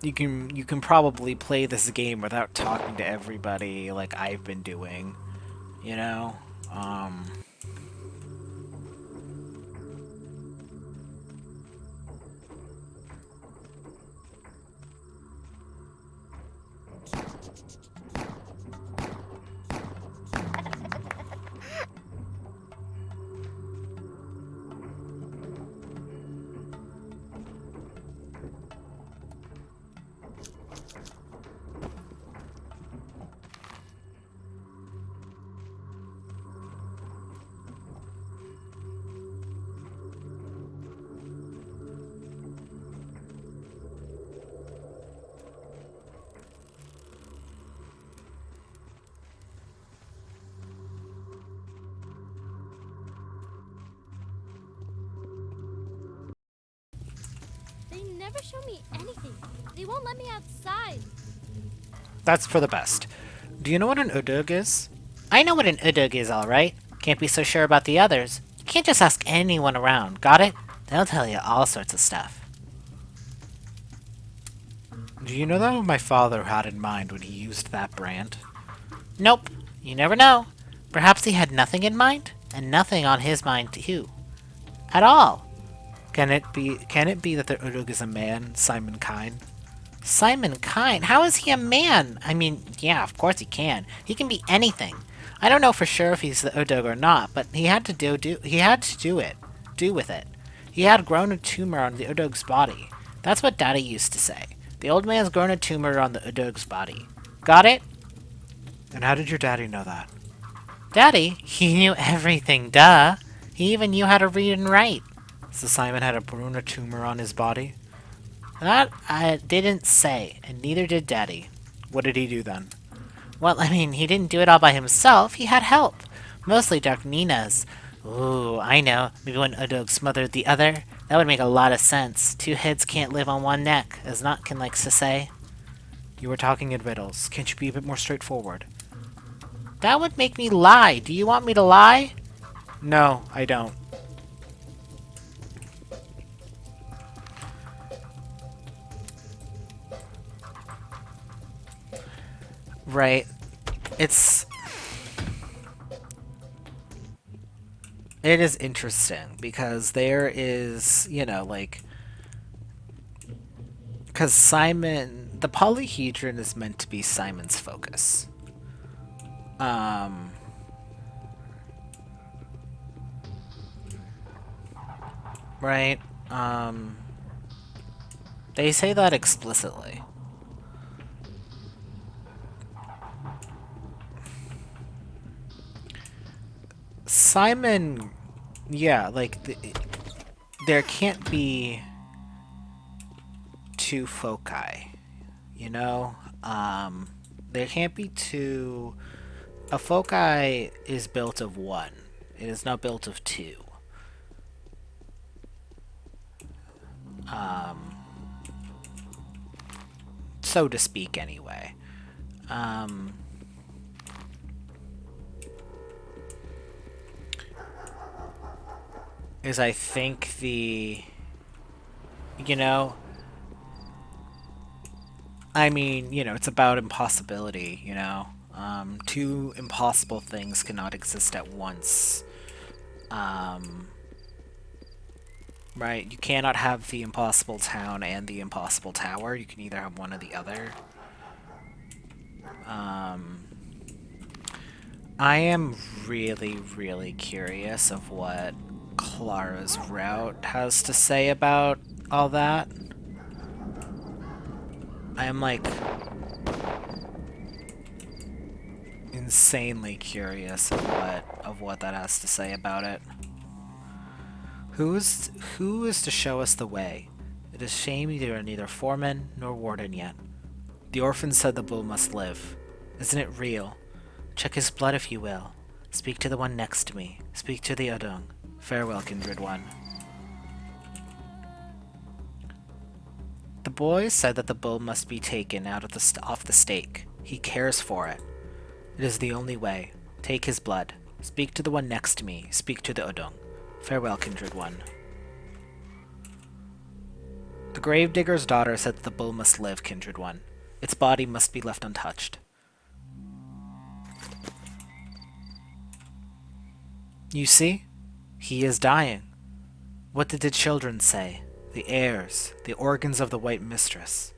you can probably play this game without talking to everybody like I've been doing, you know. never show me anything. They won't let me outside. That's for the best. Do you know what an udug is? I know what an udug is, alright. Can't be so sure about the others. You can't just ask anyone around, got it? They'll tell you all sorts of stuff. Do you know that what my father had in mind when he used that brand? Nope. You never know. Perhaps he had nothing in mind, and nothing on his mind too. At all. Can it be that the udug is a man, Simon Kine? Simon Kine? How is he a man? I mean, yeah, of course he can. He can be anything. I don't know for sure if he's the udug or not, but he had to do with it. He had grown a tumor on the udug's body. That's what Daddy used to say. The old man's grown a tumor on the udug's body. Got it? And how did your daddy know that? Daddy? He knew everything, duh. He even knew how to read and write. So Simon had grown a tumor on his body? That I didn't say, and neither did Daddy. What did he do then? Well, I mean, he didn't do it all by himself. He had help. Mostly Dark Nina's. Ooh, I know. Maybe one udug smothered the other. That would make a lot of sense. Two heads can't live on one neck, as Notkin likes to say. You were talking in riddles. Can't you be a bit more straightforward? That would make me lie. Do you want me to lie? No, I don't. Right. It is interesting because there is, like, because the polyhedron is meant to be Simon's focus. Right? They say that explicitly. Simon, yeah, like, there can't be two foci, you know? There can't be two... A foci is built of one. It is not built of two. So to speak, anyway. Is I think I mean, it's about impossibility, two impossible things cannot exist at once. Right? You cannot have the impossible town and the impossible tower. You can either have one or the other. I am really, really curious of what Clara's route has to say about all that. I am, like, insanely curious of what that has to say about it. Who is to show us the way? It is shame you are neither foreman nor warden yet. The orphan said the bull must live. Isn't it real? Check his blood if you will. Speak to the one next to me. Speak to the Udung. Farewell, kindred one. The boy said that the bull must be taken out of off the stake. He cares for it. It is the only way. Take his blood. Speak to the one next to me. Speak to the Udung. Farewell, kindred one. The gravedigger's daughter said that the bull must live, kindred one. Its body must be left untouched. You see? He is dying. What did the children say? The heirs, the organs of the White Mistress.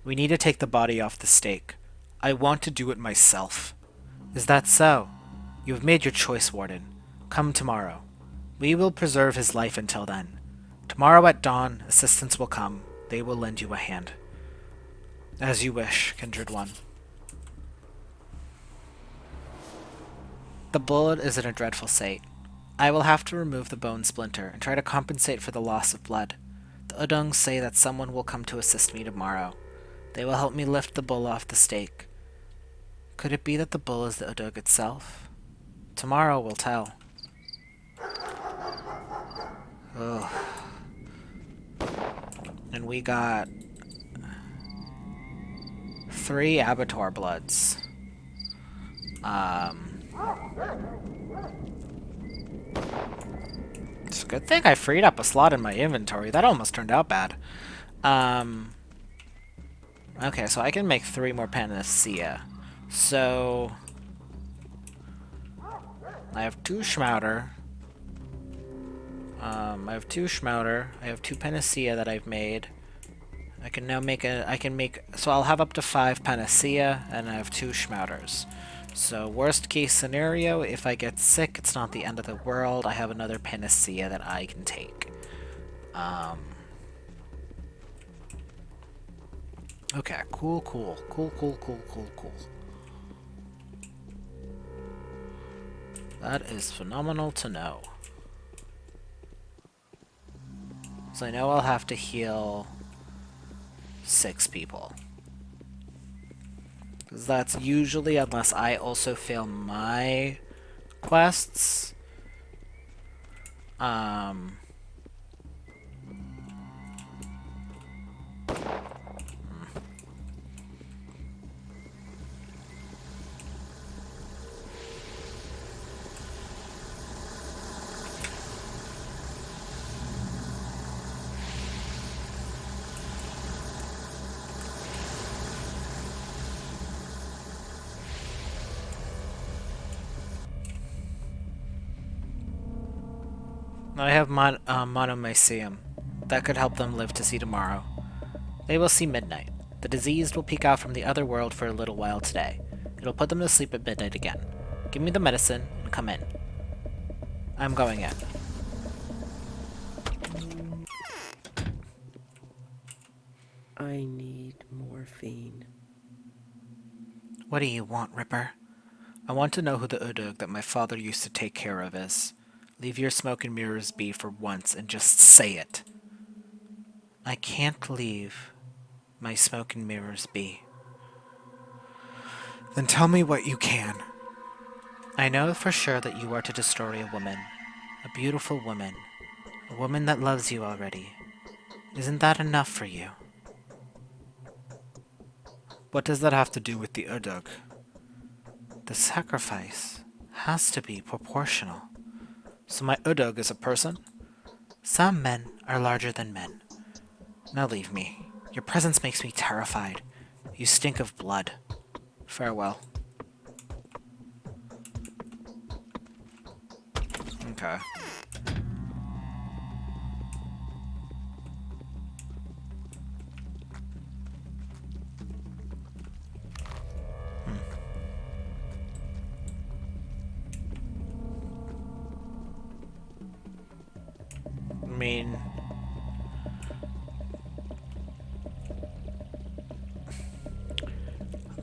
We need to take the body off the stake. I want to do it myself. Is that so? You have made your choice, Warden. Come tomorrow. We will preserve his life until then. Tomorrow at dawn, assistants will come. They will lend you a hand. As you wish, kindred one. The bullet is in a dreadful state. I will have to remove the bone splinter and try to compensate for the loss of blood. The Udung say that someone will come to assist me tomorrow. They will help me lift the bull off the stake. Could it be that the bull is the Udung itself? Tomorrow will tell. Ugh. And we got 3 Abattoir Bloods. It's a good thing I freed up a slot in my inventory. That almost turned out bad. Okay, so I can make 3 more Panacea. So I have 2 Schmouter. I have 2 Schmouter. I have 2 Panacea that I've made. I can now make so I'll have up to 5 Panacea, and I have 2 Schmouters. So worst case scenario, if I get sick, it's not the end of the world. I have another Panacea that I can take. Okay, cool. That is phenomenal to know. So I know I'll have to heal 6 people. Because that's usually, unless I also fail my quests. I have monomycetium. That could help them live to see tomorrow. They will see midnight. The diseased will peek out from the other world for a little while today. It'll put them to sleep at midnight again. Give me the medicine and come in. I'm going in. I need morphine. What do you want, Ripper? I want to know who the Udug that my father used to take care of is. Leave your smoke and mirrors be for once and just say it. I can't leave my smoke and mirrors be. Then tell me what you can. I know for sure that you are to destroy a woman. A beautiful woman. A woman that loves you already. Isn't that enough for you? What does that have to do with the Udug? The sacrifice has to be proportional. So my Udug is a person? Some men are larger than men. Now leave me. Your presence makes me terrified. You stink of blood. Farewell. Okay. I mean,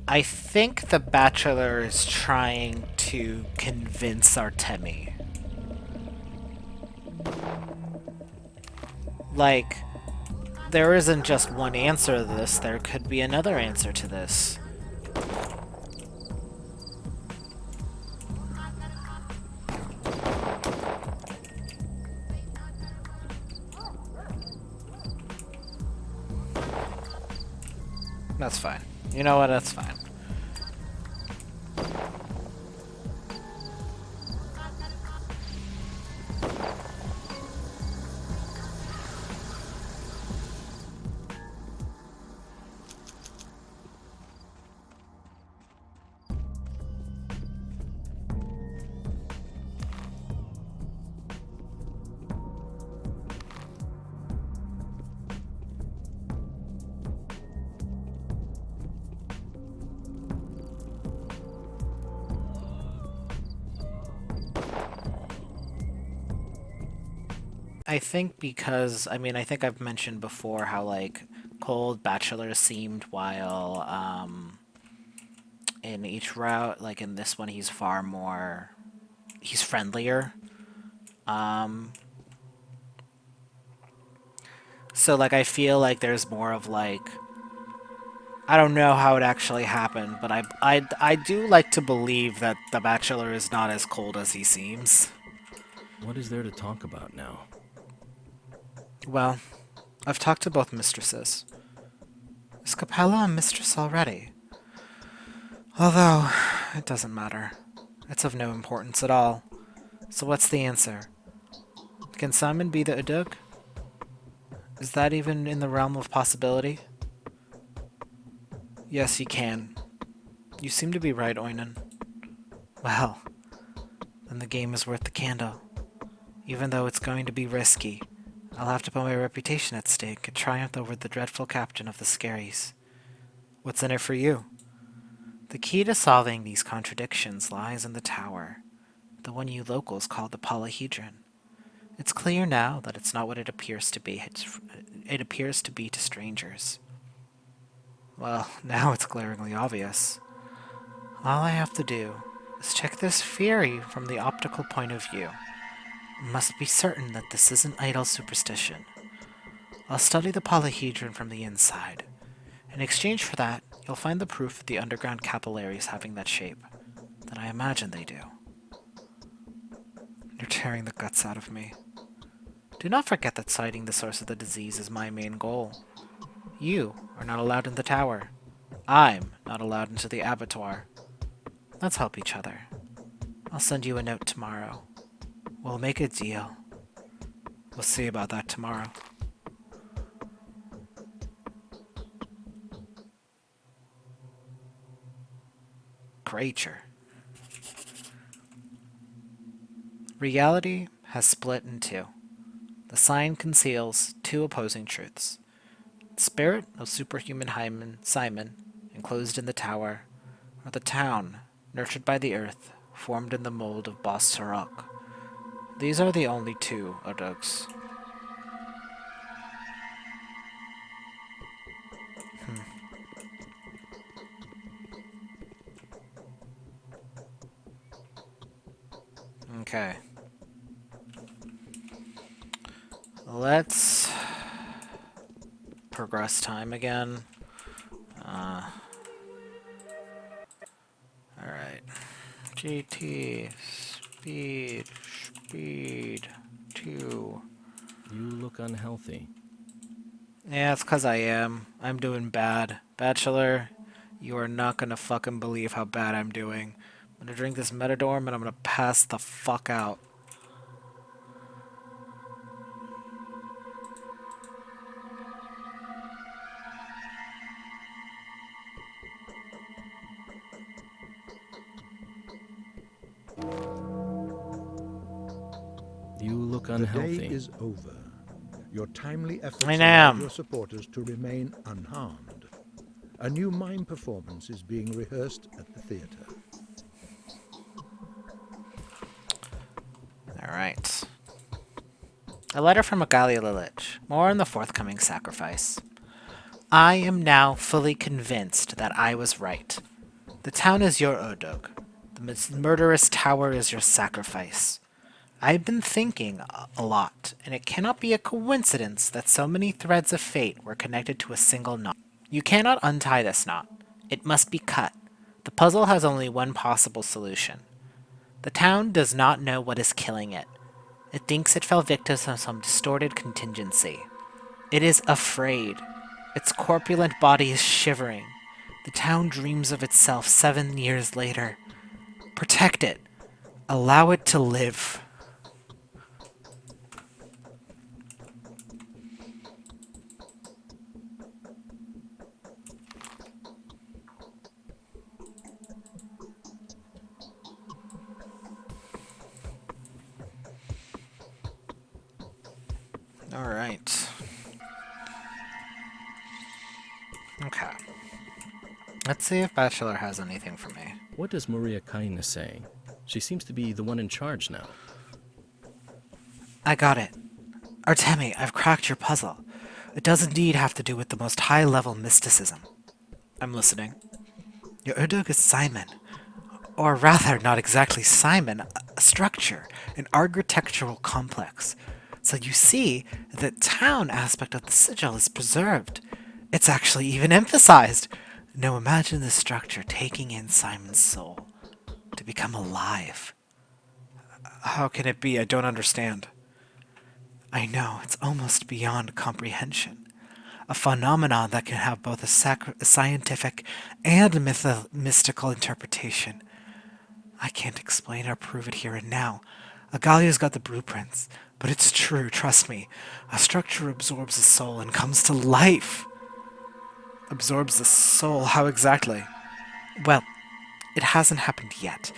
I think the Bachelor is trying to convince Artemi. Like, there isn't just one answer to this, there could be another answer to this. That's fine. You know what? That's fine. I think because, I mean, I think I've mentioned before how, like, cold Bachelor seemed while, in each route, like in this one, he's far more, he's friendlier. So, like, I feel like there's more of, like, I don't know how it actually happened, but I do like to believe that the Bachelor is not as cold as he seems. What is there to talk about now? Well, I've talked to both mistresses. Is Capella a mistress already? Although, it doesn't matter. It's of no importance at all. So what's the answer? Can Simon be the Udug? Is that even in the realm of possibility? Yes, he can. You seem to be right, Oinen. Well, then the game is worth the candle. Even though it's going to be risky, I'll have to put my reputation at stake and triumph over the dreadful captain of the Scaries. What's in it for you? The key to solving these contradictions lies in the tower, the one you locals call the Polyhedron. It's clear now that it's not what it appears to be. It appears to be to strangers. Well, now it's glaringly obvious. All I have to do is check this theory from the optical point of view. Must be certain that this isn't idle superstition. I'll study the polyhedron from the inside. In exchange for that, you'll find the proof of the underground capillaries having that shape. That I imagine they do. You're tearing the guts out of me. Do not forget that citing the source of the disease is my main goal. You are not allowed in the tower. I'm not allowed into the abattoir. Let's help each other. I'll send you a note tomorrow. We'll make a deal. We'll see about that tomorrow. Creature. Reality has split in two. The sign conceals two opposing truths. The spirit of superhuman Simon, enclosed in the tower, or the town, nurtured by the earth, formed in the mold of Bos Sarok. These are the only two Odogs. Okay. Let's progress time again. Alright. GT, speed, 2. You look unhealthy. Yeah, it's 'cause I am. I'm doing bad. Bachelor, you are not gonna fucking believe how bad I'm doing. I'm gonna drink this Metadorm and I'm gonna pass the fuck out. You look The unhealthy. day is over. Your timely efforts I allowed am. your supporters to remain unharmed. A new mime performance is being rehearsed at the theater. Alright. A letter from Agalia Lilich. More on the forthcoming sacrifice. I am now fully convinced that I was right. The town is your Odog. The murderous tower is your sacrifice. I've been thinking a lot, and it cannot be a coincidence that so many threads of fate were connected to a single knot. You cannot untie this knot. It must be cut. The puzzle has only one possible solution. The town does not know what is killing it. It thinks it fell victim to some distorted contingency. It is afraid. Its corpulent body is shivering. The town dreams of itself 7 years later. Protect it. Allow it to live. Alright. Okay. Let's see if Bachelor has anything for me. What does Maria Kaina say? She seems to be the one in charge now. I got it. Artemi, I've cracked your puzzle. It does indeed have to do with the most high-level mysticism. I'm listening. Your Urdug is Simon. Or rather, not exactly Simon, a structure, an architectural complex. So you see, the town aspect of the sigil is preserved. It's actually even emphasized. Now imagine this structure taking in Simon's soul to become alive. How can it be? I don't understand. I know, it's almost beyond comprehension. A phenomenon that can have both a scientific and mystical interpretation. I can't explain or prove it here and now. Agalia's got the blueprints, but it's true, trust me. A structure absorbs a soul and comes to life. Absorbs the soul, how exactly? Well, it hasn't happened yet,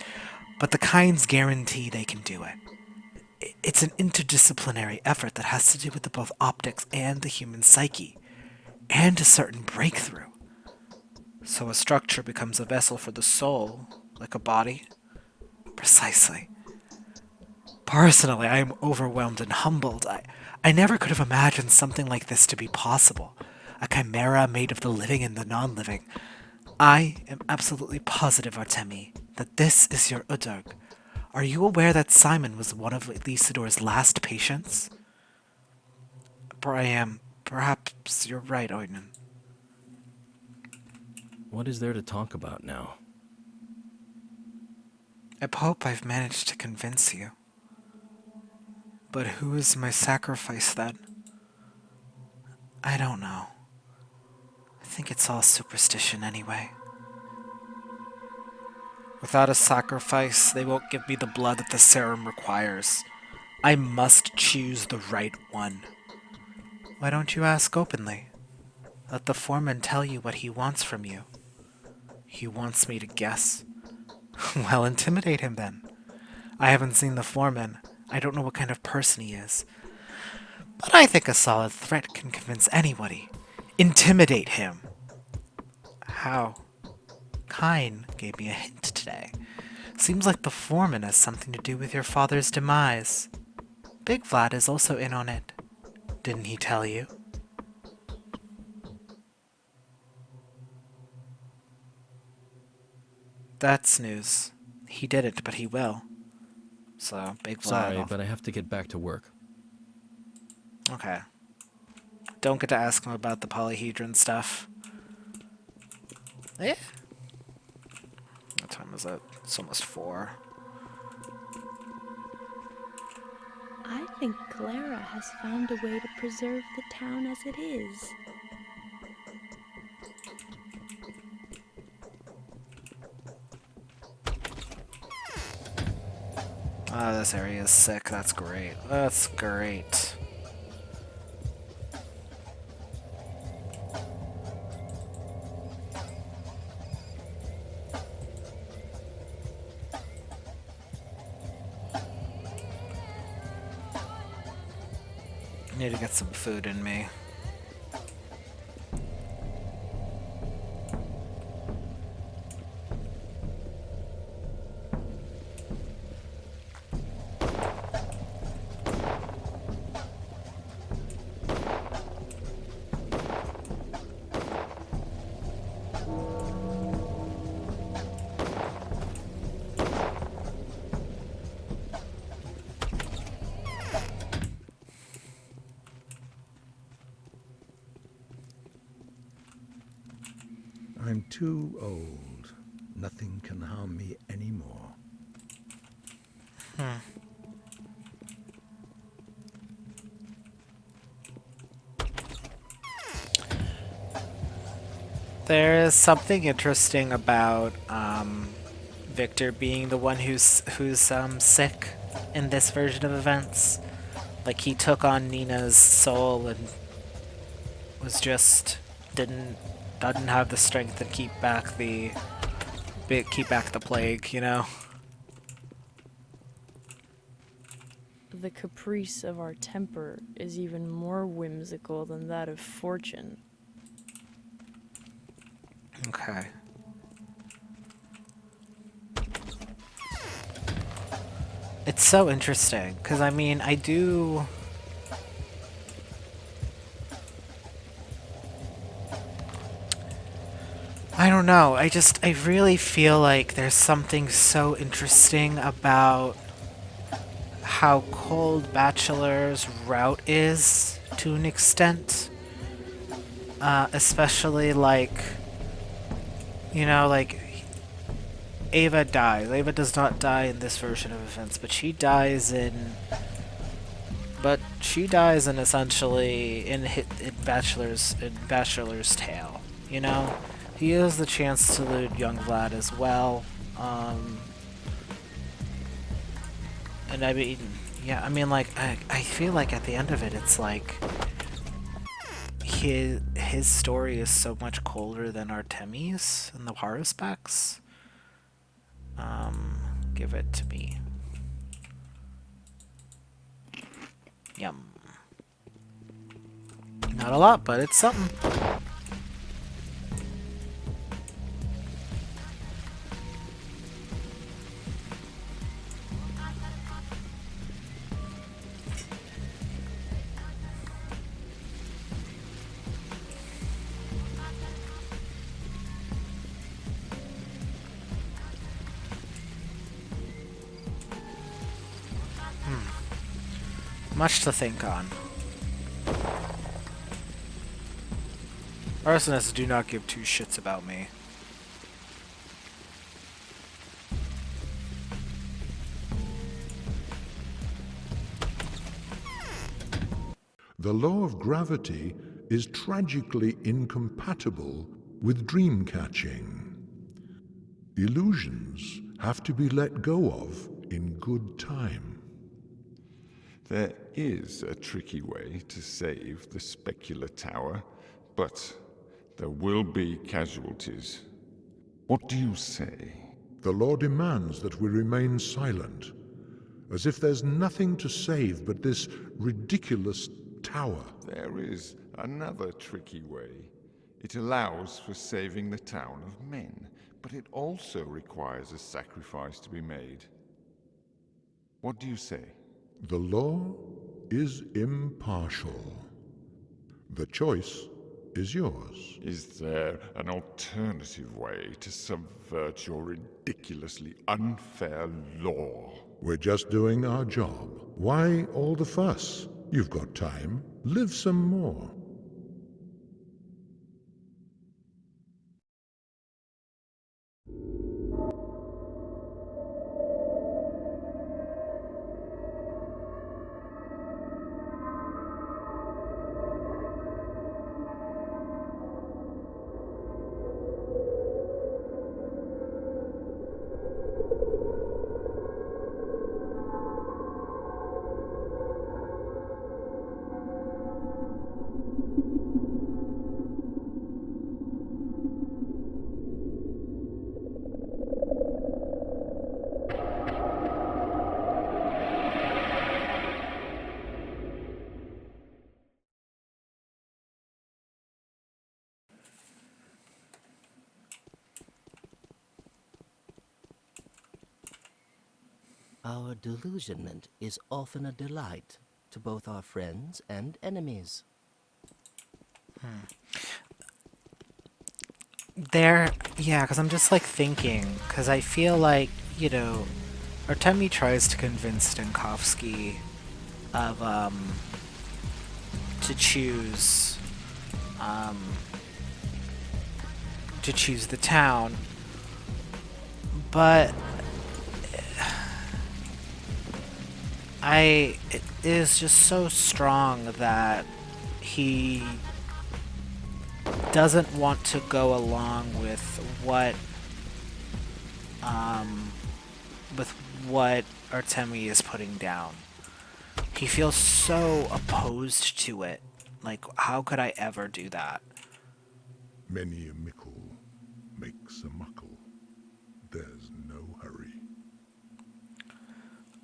but the kinds guarantee they can do it. It's an interdisciplinary effort that has to do with both optics and the human psyche, and a certain breakthrough. So a structure becomes a vessel for the soul, like a body? Precisely. Personally, I am overwhelmed and humbled. I never could have imagined something like this to be possible. A chimera made of the living and the non-living. I am absolutely positive, Artemi, that this is your Udurg. Are you aware that Simon was one of Lysidor's last patients? Perhaps you're right, Oinen. What is there to talk about now? I hope I've managed to convince you. But who is my sacrifice then? I don't know. I think it's all superstition anyway. Without a sacrifice, they won't give me the blood that the serum requires. I must choose the right one. Why don't you ask openly? Let the foreman tell you what he wants from you. He wants me to guess. Well, intimidate him then. I haven't seen the foreman. I don't know what kind of person he is. But I think a solid threat can convince anybody. Intimidate him. How? Kine gave me a hint today. Seems like the foreman has something to do with your father's demise. Big Vlad is also in on it. Didn't he tell you? That's news. He didn't, but he will. So, Big Vlad... Sorry, but I have to get back to work. Okay. Don't get to ask him about the polyhedron stuff. Eh? What time is it? It's almost 4. I think Clara has found a way to preserve the town as it is. Oh, this area is sick. That's great. That's great. Need to get some food in me. I'm too old. Nothing can harm me anymore. There is something interesting about Victor being the one who's sick in this version of events. Like, he took on Nina's soul and was just doesn't have the strength to keep back the plague, you know. The caprice of our temper is even more whimsical than that of fortune. Okay. It's so interesting, because I mean, I don't know, I really feel like there's something so interesting about how Cold Bachelor's route is, to an extent. Especially, like, you know, like, Ava dies. Ava does not die in this version of events, but she dies in But she dies in essentially in Bachelor's Tale. You know, he has the chance to loot young Vlad as well. And I mean, yeah, I mean, like, I feel like at the end of it, it's like his story is so much colder than Artemi's in the respects. Give it to me. Yum. Not a lot, but it's something. Much to think on. Arsonists do not give two shits about me. The law of gravity is tragically incompatible with dream catching. Illusions have to be let go of in good time. There is a tricky way to save the specular tower, but there will be casualties. What do you say? The law demands that we remain silent, as if there's nothing to save but this ridiculous tower. There is another tricky way. It allows for saving the town of men, but it also requires a sacrifice to be made. What do you say? The law is impartial. The choice is yours. Is there an alternative way to subvert your ridiculously unfair law? We're just doing our job. Why all the fuss? You've got time. Live some more. Our delusionment is often a delight to both our friends and enemies. Yeah, because I'm just like thinking, because I feel like, you know, Artemi tries to convince Stankovsky of, to choose the town, but it is just so strong that he doesn't want to go along with what Artemi is putting down. He feels so opposed to it. Like, how could I ever do that? Many a mickle makes a muckle. There's no hurry.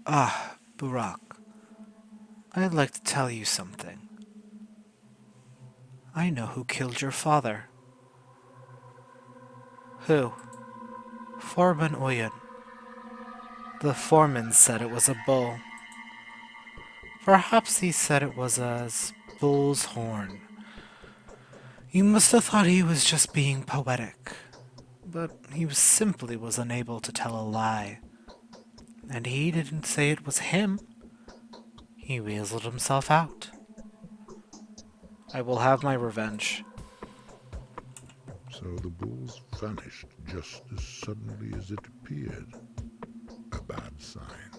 Ah, Burak. I'd like to tell you something. I know who killed your father. Who? Foreman Oyen. The foreman said it was a bull. Perhaps he said it was a bull's horn. You must have thought he was just being poetic. But he simply was unable to tell a lie. And he didn't say it was him. He weaseled himself out. I will have my revenge. So the bulls vanished just as suddenly as it appeared. A bad sign.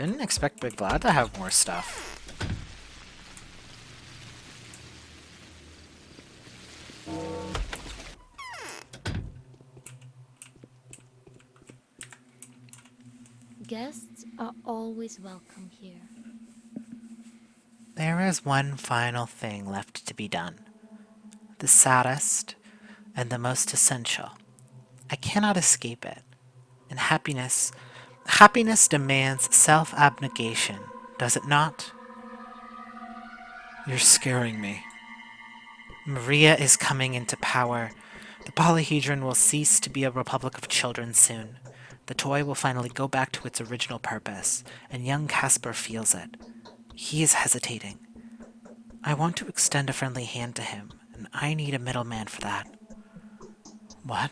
Didn't expect Big Glad to have more stuff. Guests are always welcome here. There is one final thing left to be done. The saddest and the most essential. I cannot escape it. And happiness demands self-abnegation, does it not? You're scaring me. Maria is coming into power. The polyhedron will cease to be a republic of children soon. The toy will finally go back to its original purpose, and young Casper feels it. He is hesitating. I want to extend a friendly hand to him, and I need a middleman for that. What?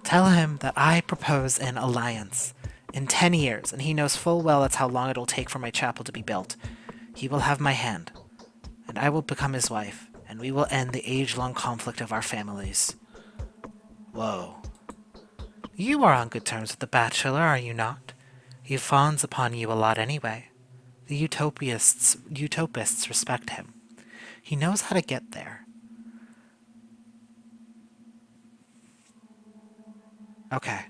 Tell him that I propose an alliance. In 10 years, and he knows full well that's how long it'll take for my chapel to be built. He will have my hand, and I will become his wife, and we will end the age-long conflict of our families. Whoa. You are on good terms with the Bachelor, are you not? He fawns upon you a lot anyway. The utopists respect him. He knows how to get there. Okay.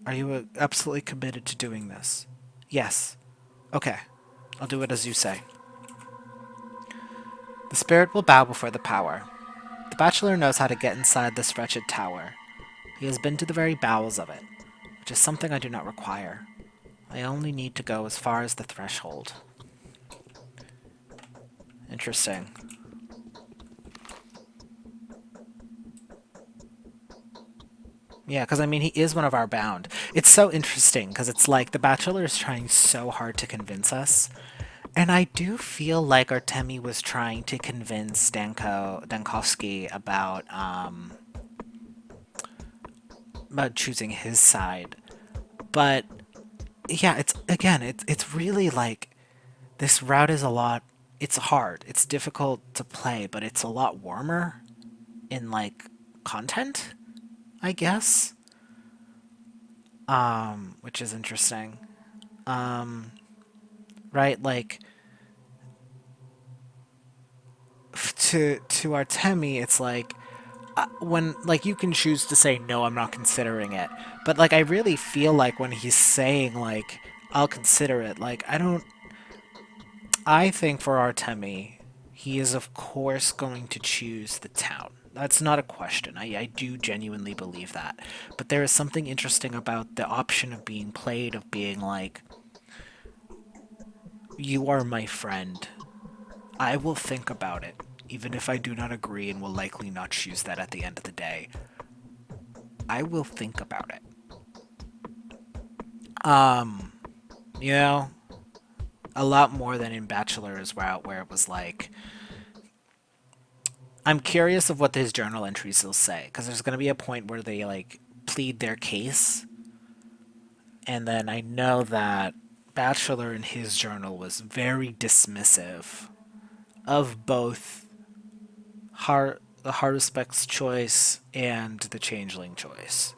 Are you absolutely committed to doing this? Yes. Okay. I'll do it as you say. The spirit will bow before the power. The Bachelor knows how to get inside this wretched tower. He has been to the very bowels of it, which is something I do not require. I only need to go as far as the threshold. Interesting. Yeah, because I mean, he is one of our bound. It's so interesting, because it's like the Bachelor is trying so hard to convince us. And I do feel like Artemi was trying to convince Dankovsky about choosing his side. But yeah, it's really like this route is a lot. It's hard. It's difficult to play, but it's a lot warmer in like content, I guess. Which is interesting. Right, like to Artemi, it's like when like you can choose to say no, I'm not considering it, but like I really feel like when he's saying like I'll consider it, like I think for Artemi, he is of course going to choose the town. That's not a question. I do genuinely believe that. But there is something interesting about the option of being played, of being like, you are my friend. I will think about it, even if I do not agree and will likely not choose that at the end of the day. I will think about it. You know, a lot more than in Bachelor's route, where it was like, I'm curious of what his journal entries will say, because there's going to be a point where they like plead their case, and then I know that Bachelor in his journal was very dismissive of both the Haruspeck's choice and the Changeling choice.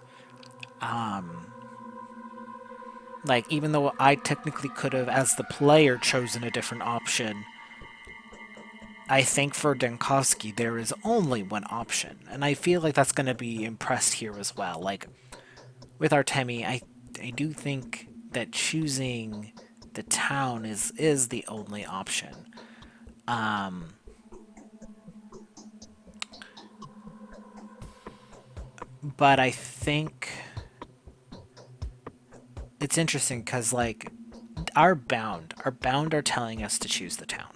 Like, even though I technically could have, as the player, chosen a different option, I think for Dankovsky there is only one option, and I feel like that's going to be impressed here as well. Like, with Artemi, I do think that choosing the town is the only option. But I think it's interesting because, like, our bound are telling us to choose the town.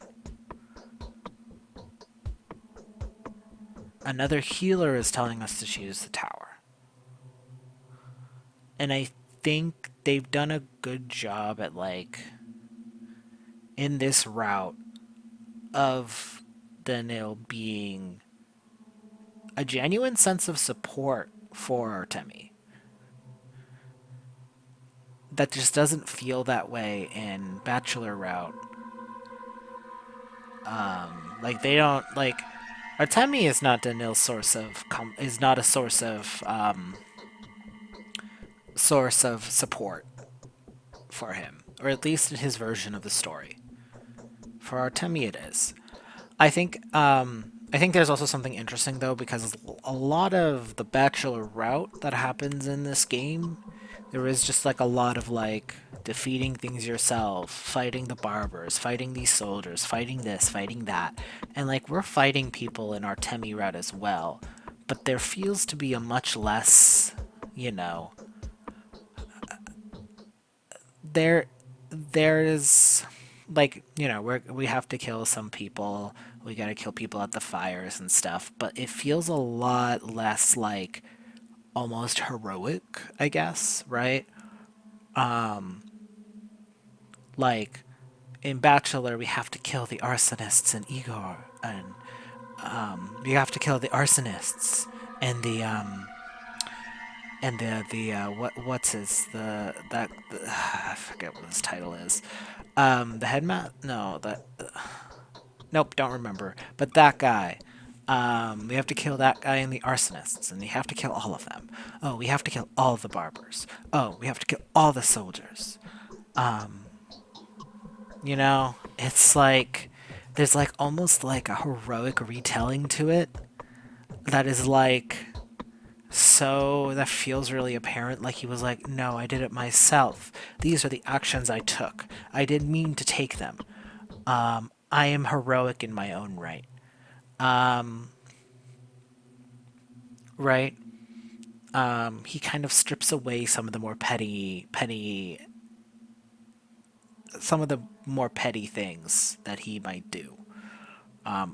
Another healer is telling us to choose the tower. And I think they've done a good job at, like, in this route of Danil being a genuine sense of support for Artemi. That just doesn't feel that way in Bachelor route. Like, they don't, like, Artemi is not Danil's is not a source of support for him. or at least in his version of the story. For Artemi, it is. I think there's also something interesting though, because a lot of the bachelor route that happens in this game, there is just like a lot of like defeating things yourself, fighting the barbers, fighting these soldiers, fighting this, fighting that, and like we're fighting people in Artemi route as well, but there feels to be a much less, you know, there there's like, you know, we have to kill some people, we gotta kill people at the fires and stuff, but it feels a lot less like almost heroic, I guess, right? Like in Bachelor we have to kill the arsonists and Igor, and we have to kill the arsonists and the what's his I forget what his title is. The headmat? No, that nope, don't remember. But that guy. We have to kill that guy and the arsonists, and we have to kill all of them. Oh, we have to kill all of the barbers. Oh, we have to kill all the soldiers. You know, it's like there's like almost like a heroic retelling to it that is like so that feels really apparent. Like he was like, no, I did it myself. These are the actions I took. I didn't mean to take them. I am heroic in my own right. Right? He kind of strips away some of the more some of the more petty things that he might do,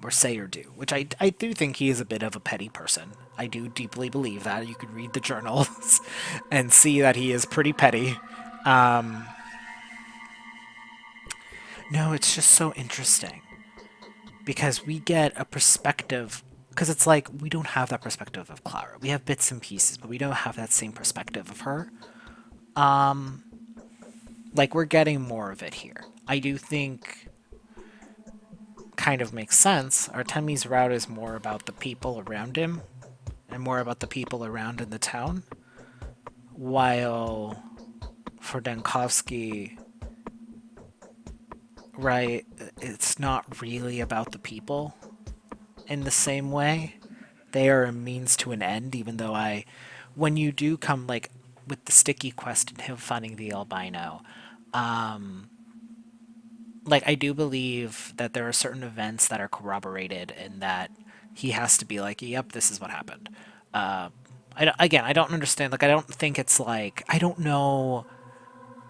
or say or do, which I do think he is a bit of a petty person. I do deeply believe that. You could read the journals and see that he is pretty petty. No, it's just so interesting because we get a perspective. Because it's like we don't have that perspective of Clara. We have bits and pieces, but we don't have that same perspective of her. Like we're getting more of it here. I do think kind of makes sense. Artemi's route is more about the people around him and more about the people around in the town. While for Dankovsky, right, it's not really about the people in the same way. They are a means to an end, even though when you do come, like, with the sticky quest and him finding the albino, like, I do believe that there are certain events that are corroborated and that he has to be like, yep, this is what happened. Again, I don't understand, like, I don't think it's like, I don't know,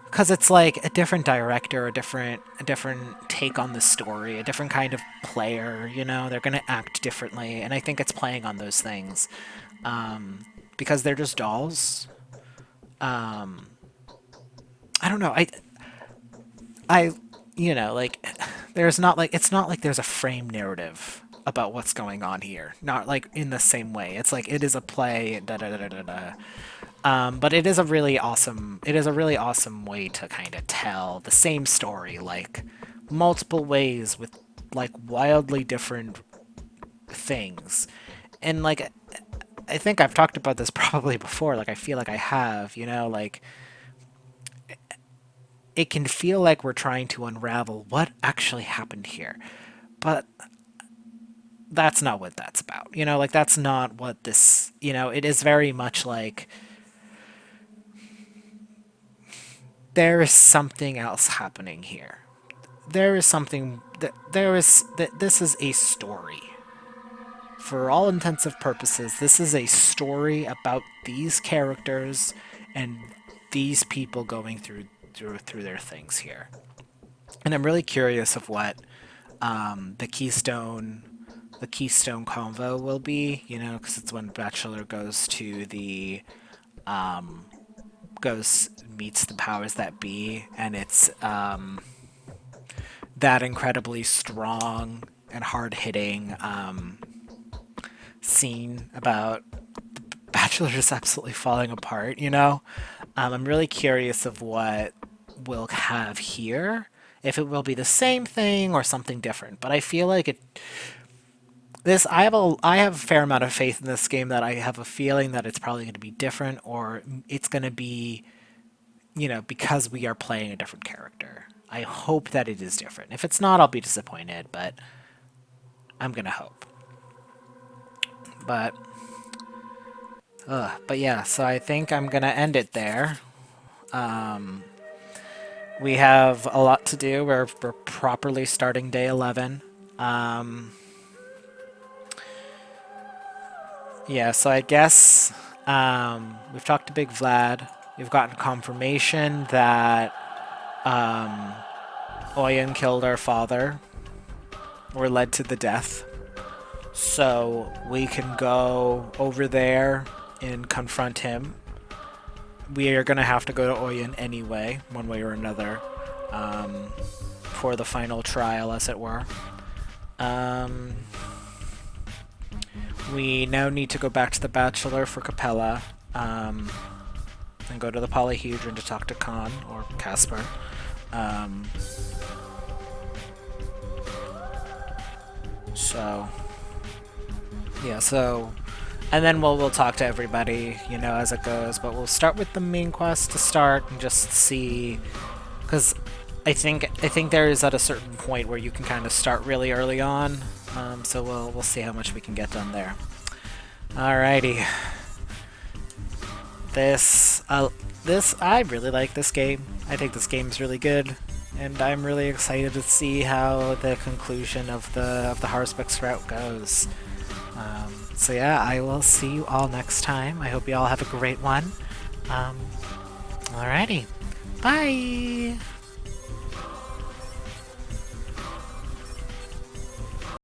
because it's like a different director, a different take on the story, a different kind of player. You know, they're gonna act differently, and I think it's playing on those things, because they're just dolls. I don't know. I, you know, like, there's not like it's not like there's a frame narrative about what's going on here. Not like in the same way. It's like it is a play. Da da da da da. But it is a really awesome. It is a really awesome way to kind of tell the same story, like multiple ways with like wildly different things, and like I think I've talked about this probably before. Like I feel like I have. You know, like it can feel like we're trying to unravel what actually happened here, but that's not what that's about. You know, like that's not what this. You know, it is very much like there is something else happening here. There is something that this is a story. For all intensive purposes, this is a story about these characters and these people going through their things here. And I'm really curious of what the Keystone convo will be. You know, because it's when Bachelor goes to the goes meets the powers that be, and it's that incredibly strong and hard-hitting scene about Bachelor just absolutely falling apart, you know? I'm really curious of what we'll have here, if it will be the same thing or something different. But I feel like I have a fair amount of faith in this game that I have a feeling that it's probably going to be different, or it's going to be you know, because we are playing a different character. I hope that it is different. If it's not, I'll be disappointed, but I'm gonna hope. But yeah, so I think I'm gonna end it there. We have a lot to do. We're properly starting day 11. Yeah, so I guess we've talked to Big Vlad. We've gotten confirmation that Oyen killed our father. We're led to the death. So we can go over there and confront him. We are going to have to go to Oyen anyway, one way or another, for the final trial, as it were. We now need to go back to the Bachelor for Capella, and go to the Polyhedron to talk to Khan, or Casper. And then we'll talk to everybody, you know, as it goes. But we'll start with the main quest to start and just see, because I think there is at a certain point where you can kind of start really early on. So we'll see how much we can get done there. Alrighty. I really like this game. I think this game's really good, and I'm really excited to see how the conclusion of the Harspix route goes. So yeah, I will see you all next time. I hope you all have a great one. Alrighty. Bye!